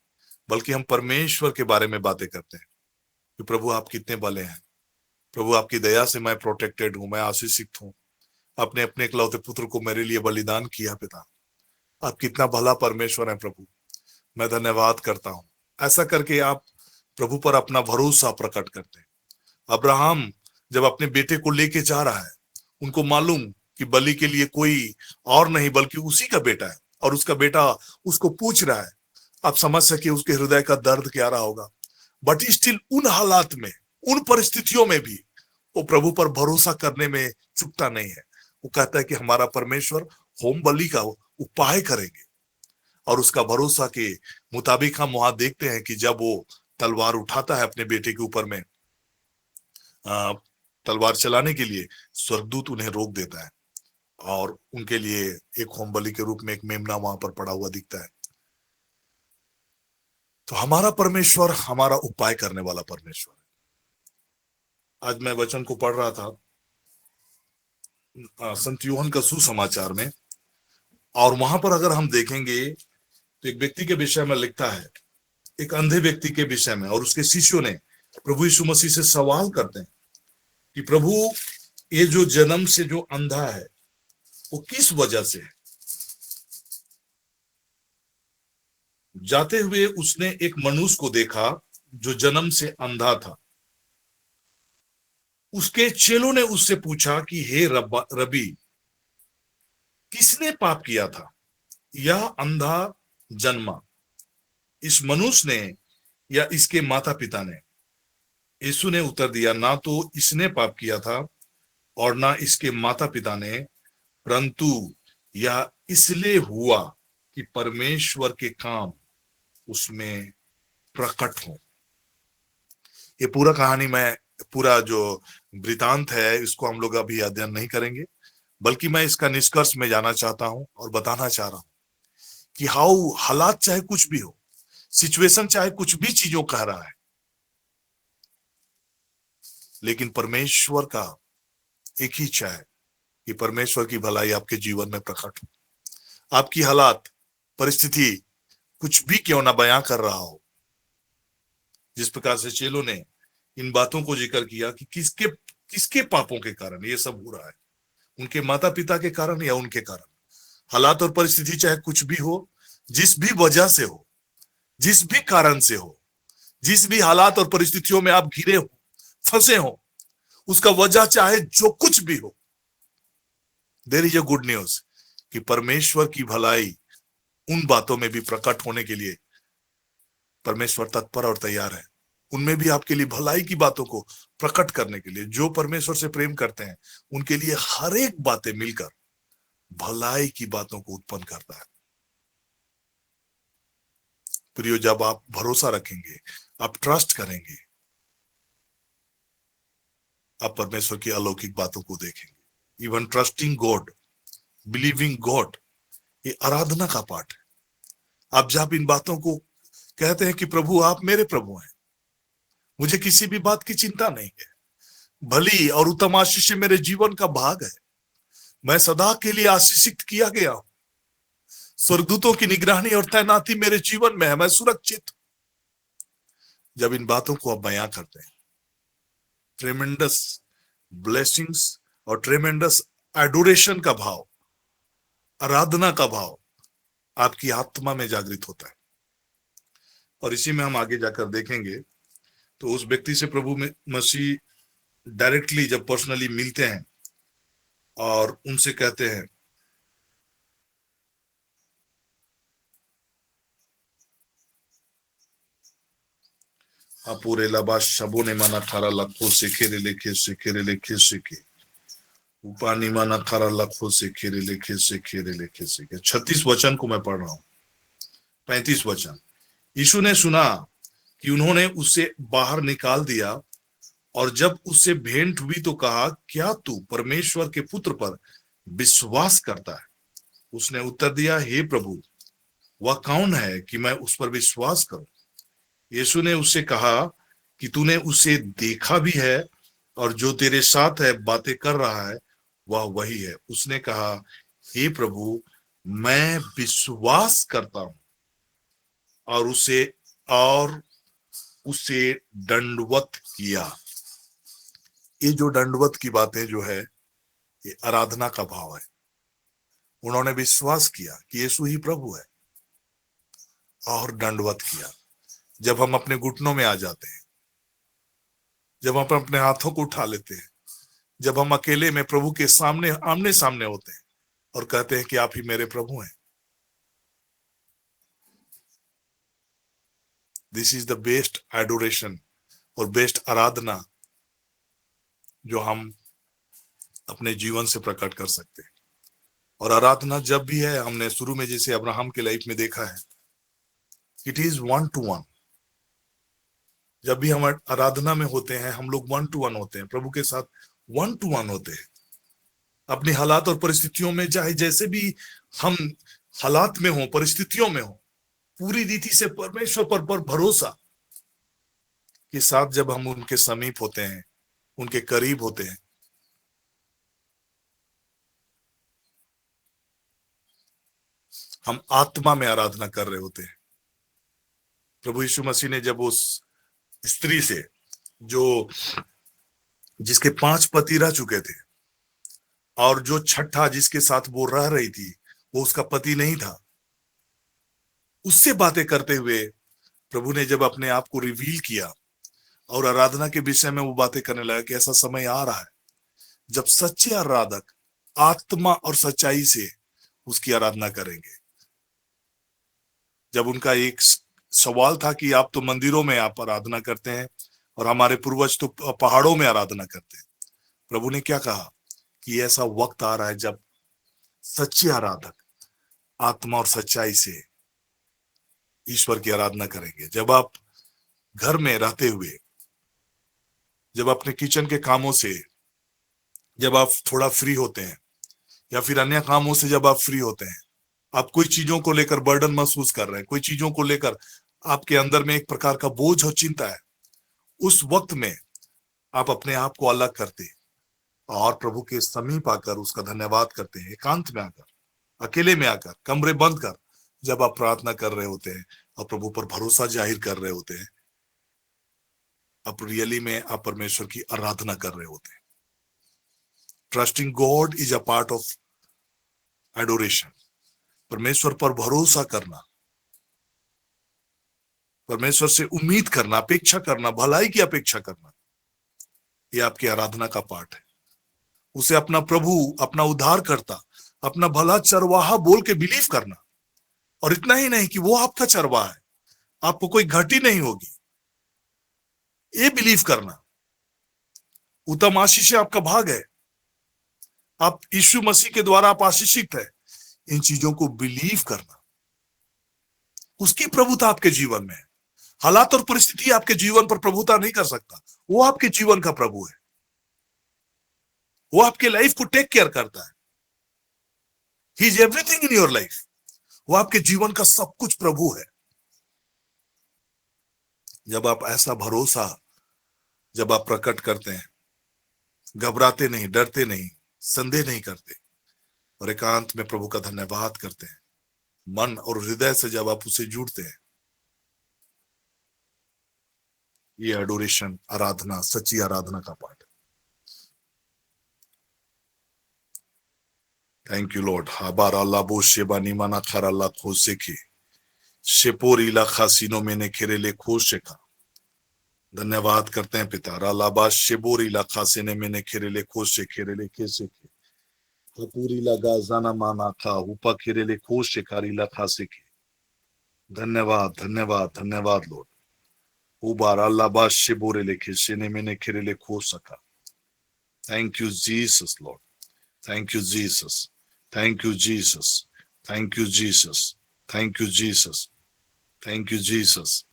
बल्कि हम परमेश्वर के बारे में बातें करते हैं कि प्रभु आप कितने भले हैं, प्रभु आपकी दया से मैं प्रोटेक्टेड हूं, मैं आशीषित हूं, आपने अपने इकलौते पुत्र को मेरे लिए बलिदान किया पिता, आप कितना भला परमेश्वर है प्रभु, मैं धन्यवाद करता हूं। ऐसा करके आप प्रभु पर अपना भरोसा प्रकट करते हैं। अब्राहम जब अपने बेटे को लेके जा रहा है, उनको मालूम कि बलि के लिए कोई और नहीं बल्कि उसी का बेटा है, और उसका बेटा उसको पूछ रहा है। आप समझ सके उसके हृदय का दर्द क्या रहा होगा। बट स्टिल उन हालात में, उन परिस्थितियों में भी वो प्रभु पर भरोसा करने में चूकता नहीं है। वो कहता है कि हमारा परमेश्वर होम बलि का उपाय करेंगे। और उसका भरोसा के मुताबिक हम वहां देखते हैं कि जब वो तलवार उठाता है अपने बेटे के ऊपर में तलवार चलाने के लिए, स्वर्गदूत उन्हें रोक देता है और उनके लिए एक होम बलि के रूप में एक मेमना वहां पर पड़ा हुआ दिखता है। तो हमारा परमेश्वर हमारा उपाय करने वाला परमेश्वर है। आज मैं वचन को पढ़ रहा था संत यूहन्ना का सुसमाचार में, और वहां पर अगर हम देखेंगे तो एक व्यक्ति के विषय में लिखता है, एक अंधे व्यक्ति के विषय में, और उसके शिष्यों ने प्रभु यीशु मसीह से सवाल करते हैं कि प्रभु ये जो जन्म से जो अंधा है वो किस वजह से है? जाते हुए उसने एक मनुष्य को देखा जो जन्म से अंधा था। उसके चेलों ने उससे पूछा कि हे रबी, किसने पाप किया था, यह अंधा जन्मा, इस मनुष्य ने या इसके माता पिता ने? यीशु ने उत्तर दिया, ना तो इसने पाप किया था और ना इसके माता पिता ने, परंतु यह इसलिए हुआ कि परमेश्वर के काम उसमें प्रकट हो। ये पूरा कहानी मैं, पूरा जो वृतांत है इसको हम लोग अभी अध्ययन नहीं करेंगे, बल्कि मैं इसका निष्कर्ष में जाना चाहता हूं और बताना चाह रहा हूं कि हालात चाहे कुछ भी हो, सिचुएशन चाहे कुछ भी चीजों कह रहा है, लेकिन परमेश्वर का एक ही इच्छा है कि परमेश्वर की भलाई आपके जीवन में प्रकट हो। आपकी हालात, परिस्थिति कुछ भी क्यों ना बयां कर रहा हो, जिस प्रकार से चेलों ने इन बातों को जिक्र किया कि किसके पापों के कारण ये सब हो रहा है, उनके माता पिता के कारण या उनके कारण। हालात और परिस्थिति चाहे कुछ भी हो, जिस भी वजह से हो, जिस भी कारण से हो, जिस भी हालात और परिस्थितियों में आप घिरे हो, फंसे हो, उसका वजह चाहे जो कुछ भी हो, there is a good news कि परमेश्वर की भलाई उन बातों में भी प्रकट होने के लिए परमेश्वर तत्पर और तैयार है। उनमें भी आपके लिए भलाई की बातों को प्रकट करने के लिए, जो परमेश्वर से प्रेम करते हैं उनके लिए हर एक बातें मिलकर भलाई की बातों को उत्पन्न करता है। प्रियो, जब आप भरोसा रखेंगे, आप ट्रस्ट करेंगे, आप परमेश्वर की अलौकिक बातों को देखेंगे। Even trusting God, believing God, ये आराधना का पाठ है। आप जब इन बातों को कहते हैं कि प्रभु आप मेरे प्रभु हैं, मुझे किसी भी बात की चिंता नहीं है, भली और उत्तम आशीष मेरे जीवन का भाग है, मैं सदा के लिए आशीषित किया गया हूं, स्वर्गदूतों की निगरानी और तैनाती मेरे जीवन में है, मैं सुरक्षित। जब इन बातों को आप बयां करते हैं, ट्रेमेंडस ब्लेसिंग्स और ट्रेमेंडस एडोरेशन का भाव, आराधना का भाव आपकी आत्मा में जागृत होता है। और इसी में हम आगे जाकर देखेंगे तो उस व्यक्ति से प्रभु में मसीह डायरेक्टली जब पर्सनली मिलते हैं और उनसे कहते हैं, अपूरे लबा शबो ने माना थारा लखो से खेरे लेखे से के उपानी माना थारा लखो से खेरे लेखे से के। 36 वचन को मैं पढ़ रहा हूं। 35 वचन। यीशु ने सुना कि उन्होंने उसे बाहर निकाल दिया और जब उससे भेंट हुई तो कहा, क्या तू परमेश्वर के पुत्र पर विश्वास करता है? उसने उत्तर दिया, हे प्रभु, वह कौन है कि मैं उस पर विश्वास करूं? यीशु ने उससे कहा कि तूने उसे देखा भी है और जो तेरे साथ है बातें कर रहा है वह वही है। उसने कहा, हे प्रभु, मैं विश्वास करता हूं, और उसे दंडवत किया। ये जो दंडवत की बातें जो है, ये आराधना का भाव है। उन्होंने विश्वास किया कि यीशु ही प्रभु है और दंडवत किया। जब हम अपने घुटनों में आ जाते हैं, जब हम अपने हाथों को उठा लेते हैं, जब हम अकेले में प्रभु के सामने आमने सामने होते हैं और कहते हैं कि आप ही मेरे प्रभु हैं, this is the best adoration और बेस्ट आराधना जो हम अपने जीवन से प्रकट कर सकते हैं। और आराधना जब भी है, हमने शुरू में जैसे अब्राहम के लाइफ में देखा है, इट इज 1 to 1। जब भी हम आराधना में होते हैं, हम लोग 1 to 1 होते हैं, प्रभु के साथ 1 to 1 होते हैं। अपनी हालात और परिस्थितियों में, चाहे जैसे भी हम हालात में हो, परिस्थितियों में हो, पूरी रीति से परमेश्वर पर भरोसा के साथ जब हम उनके समीप होते हैं, उनके करीब होते हैं, हम आत्मा में आराधना कर रहे होते हैं। प्रभु यीशु मसीह ने जब उस स्त्री से, जो जिसके 5 पति रह चुके थे और जो छठा जिसके साथ वो रह रही थी वो उसका पति नहीं था, उससे बातें करते हुए प्रभु ने जब अपने आप को रिवील किया और आराधना के विषय में वो बातें करने लगा कि ऐसा समय आ रहा है जब सच्चे आराधक आत्मा और सच्चाई से उसकी आराधना करेंगे। जब उनका एक सवाल था कि आप तो मंदिरों में आप आराधना करते हैं और हमारे पूर्वज तो पहाड़ों में आराधना करते हैं, प्रभु ने क्या कहा कि ऐसा वक्त आ रहा है जब सच्चे आराधक आत्मा और सच्चाई से ईश्वर की आराधना करेंगे। जब आप घर में रहते हुए, जब अपने किचन के कामों से जब आप थोड़ा फ्री होते हैं, या फिर अन्य कामों से जब आप फ्री होते हैं, आप कोई चीजों को लेकर बर्डन महसूस कर रहे हैं, कोई चीजों को लेकर आपके अंदर में एक प्रकार का बोझ और चिंता है, उस वक्त में आप अपने आप को अलग करते और प्रभु के समीप आकर उसका धन्यवाद करते हैं। एकांत में आकर, अकेले में आकर, कमरे बंद कर जब आप प्रार्थना कर रहे होते हैं और प्रभु पर भरोसा जाहिर कर रहे होते हैं, आप रियली में आप परमेश्वर की आराधना कर रहे होते हैं। Trusting God is a part of adoration. परमेश्वर पर भरोसा करना, परमेश्वर से उम्मीद करना, अपेक्षा करना, भलाई की अपेक्षा करना, यह आपकी आराधना का पार्ट है। उसे अपना प्रभु, अपना उद्धारकर्ता, अपना भला चरवाहा बोल के बिलीव करना। और इतना ही नहीं कि वो आपका चरवाहा है, आपको कोई घटी नहीं होगी, ये बिलीव करना। उत्तम आशीष आपका भाग है, आप यीशु मसीह के द्वारा आप आशीषित है। इन चीजों को बिलीव करना, उसकी प्रभुता आपके जीवन में है। हालात और परिस्थिति आपके जीवन पर प्रभुता नहीं कर सकता, वो आपके जीवन का प्रभु है। वो आपके लाइफ को टेक केयर करता है। He is everything in your life. वो आपके जीवन का सब कुछ प्रभु है। जब आप ऐसा भरोसा जब आप प्रकट करते हैं, घबराते नहीं, डरते नहीं, संदेह नहीं करते और एकांत में प्रभु का धन्यवाद करते हैं, मन और हृदय से जब आप उसे जुड़ते हैं, ये एडोरेशन, आराधना, सच्ची आराधना का पाठ है। Thank you Lord. हाबार अल्लाह बो शेबानी माना खर अल्लाह खोसे के शेपोरीला खासिनो मैंने खेरेले खोशे का। धन्यवाद करते हैं पिता। रालाबा शेबोरीला खासिने मैंने खेरेले खोशे खेरेले केसे के हपूरीला गाजाना माना खा ऊपा खेरेले खोशे कारीला खासे के। धन्यवाद धन्यवाद धन्यवाद लॉर्ड। उबार अल्लाह बा शेबोरेले खेशेने मैंने खेरेले खो सका। Thank you Jesus Lord, thank you Jesus, thank you Jesus, thank you Jesus, thank you Jesus, thank you Jesus.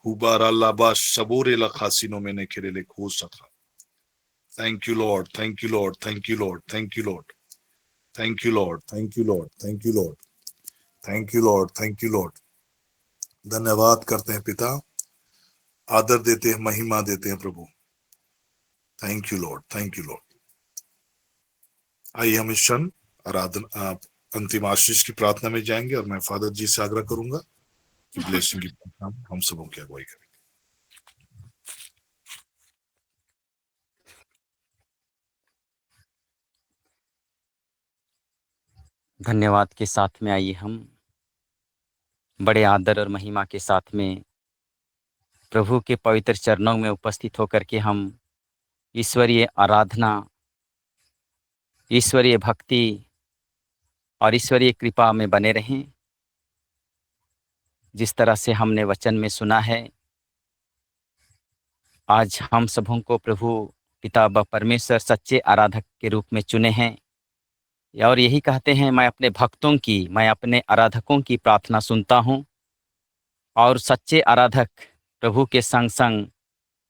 हुबार अल्लाह बा शबोरेला खासिनो मैंने खेरेले खो सका। Thank you Lord, thank you Lord, thank you Lord, thank you Lord, thank you Lord, thank you Lord, thank you Lord, thank you Lord, thank you Lord. धन्यवाद करते हैं पिता, आदर देते हैं, महिमा देते हैं प्रभु। Thank you Lord, thank you Lord. आइए हम इस क्षण आराधना अंतिम आशीष की प्रार्थना में जाएंगे और मैं फादर जी से आग्रह करूंगा कि ब्लेसिंग की प्रार्थना हम सबों की अगुवाई करें। धन्यवाद के साथ में आइए हम बड़े आदर और महिमा के साथ में प्रभु के पवित्र चरणों में उपस्थित होकर के हम ईश्वरीय आराधना, ईश्वरीय भक्ति और ईश्वरीय कृपा में बने रहें। जिस तरह से हमने वचन में सुना है, आज हम सबों को प्रभु पिता व परमेश्वर सच्चे आराधक के रूप में चुने हैं और यही कहते हैं, मैं अपने भक्तों की, मैं अपने आराधकों की प्रार्थना सुनता हूँ। और सच्चे आराधक प्रभु के संग संग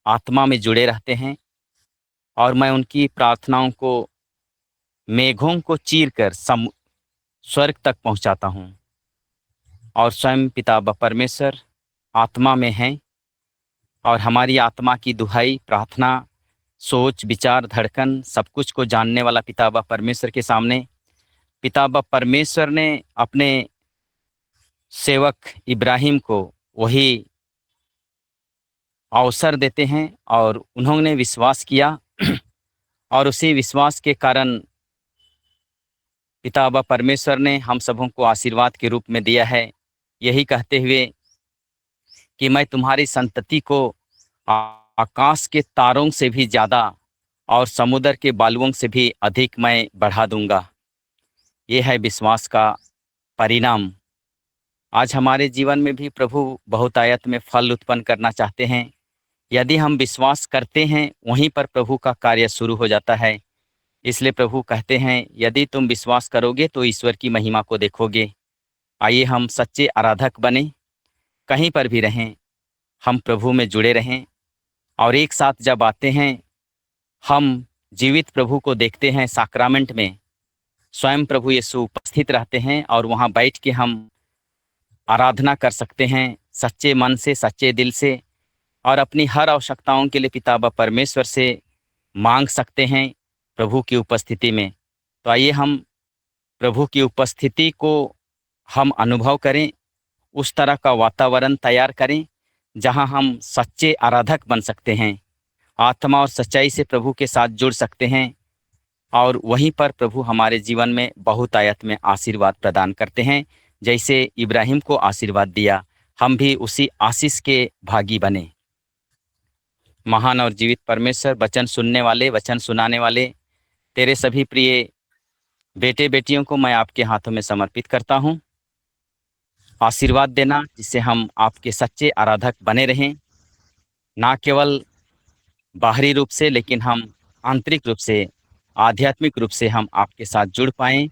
आत्मा में जुड़े रहते हैं और मैं उनकी प्रार्थनाओं को मेघों को चीर कर स्वर्ग तक पहुंचाता हूं। और स्वयं पिता व परमेश्वर आत्मा में हैं और हमारी आत्मा की दुहाई, प्रार्थना, सोच, विचार, धड़कन सब कुछ को जानने वाला पिता व परमेश्वर के सामने पिता व परमेश्वर ने अपने सेवक इब्राहिम को वही अवसर देते हैं और उन्होंने विश्वास किया और उसी विश्वास के कारण पिता व परमेश्वर ने हम सबों को आशीर्वाद के रूप में दिया है, यही कहते हुए कि मैं तुम्हारी संतति को आकाश के तारों से भी ज़्यादा और समुद्र के बालुओं से भी अधिक मैं बढ़ा दूंगा। ये है विश्वास का परिणाम। आज हमारे जीवन में भी प्रभु बहुतायत में फल उत्पन्न करना चाहते हैं। यदि हम विश्वास करते हैं, वहीं पर प्रभु का कार्य शुरू हो जाता है। इसलिए प्रभु कहते हैं, यदि तुम विश्वास करोगे तो ईश्वर की महिमा को देखोगे। आइए हम सच्चे आराधक बने, कहीं पर भी रहें, हम प्रभु में जुड़े रहें और एक साथ जब आते हैं, हम जीवित प्रभु को देखते हैं। साक्रामेंट में स्वयं प्रभु यीशु उपस्थित रहते हैं और वहाँ बैठ के हम आराधना कर सकते हैं सच्चे मन से, सच्चे दिल से, और अपनी हर आवश्यकताओं के लिए पिता व परमेश्वर से मांग सकते हैं प्रभु की उपस्थिति में। तो आइए हम प्रभु की उपस्थिति को हम अनुभव करें, उस तरह का वातावरण तैयार करें जहां हम सच्चे आराधक बन सकते हैं, आत्मा और सच्चाई से प्रभु के साथ जुड़ सकते हैं और वहीं पर प्रभु हमारे जीवन में बहुतायत में आशीर्वाद प्रदान करते हैं। जैसे इब्राहिम को आशीर्वाद दिया, हम भी उसी आशीष के भागी बने। महान और जीवित परमेश्वर, वचन सुनने वाले, वचन सुनाने वाले तेरे सभी प्रिय बेटे बेटियों को मैं आपके हाथों में समर्पित करता हूं। आशीर्वाद देना जिससे हम आपके सच्चे आराधक बने रहें, ना केवल बाहरी रूप से लेकिन हम आंतरिक रूप से, आध्यात्मिक रूप से हम आपके साथ जुड़ पाएं।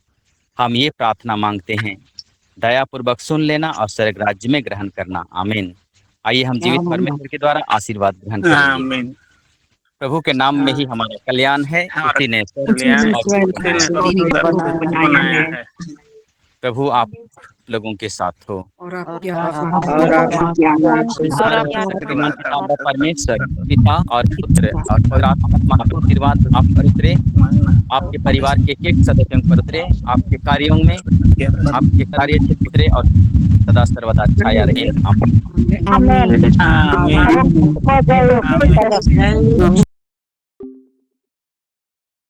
हम ये प्रार्थना मांगते हैं, दयापूर्वक सुन लेना और स्वर्ग राज्य में ग्रहण करना। आमीन। आइए हम जीवित परमेश्वर के द्वारा आशीर्वाद ग्रहण करेंगे। प्रभु के नाम में ही हमारा कल्याण है, उसी ने प्रभु आप लोगों के साथ हो और परमेश्वर पिता और पुत्र और आत्मा का आशीर्वाद आप पर उतरे, आपके परिवार के एक सदस्यों पर उतरे, आपके कार्यों में आपके कार्य अच्छे उतरे और सदा सर्वदा छाया रहे। आमीन। Amen. Amen. Amen.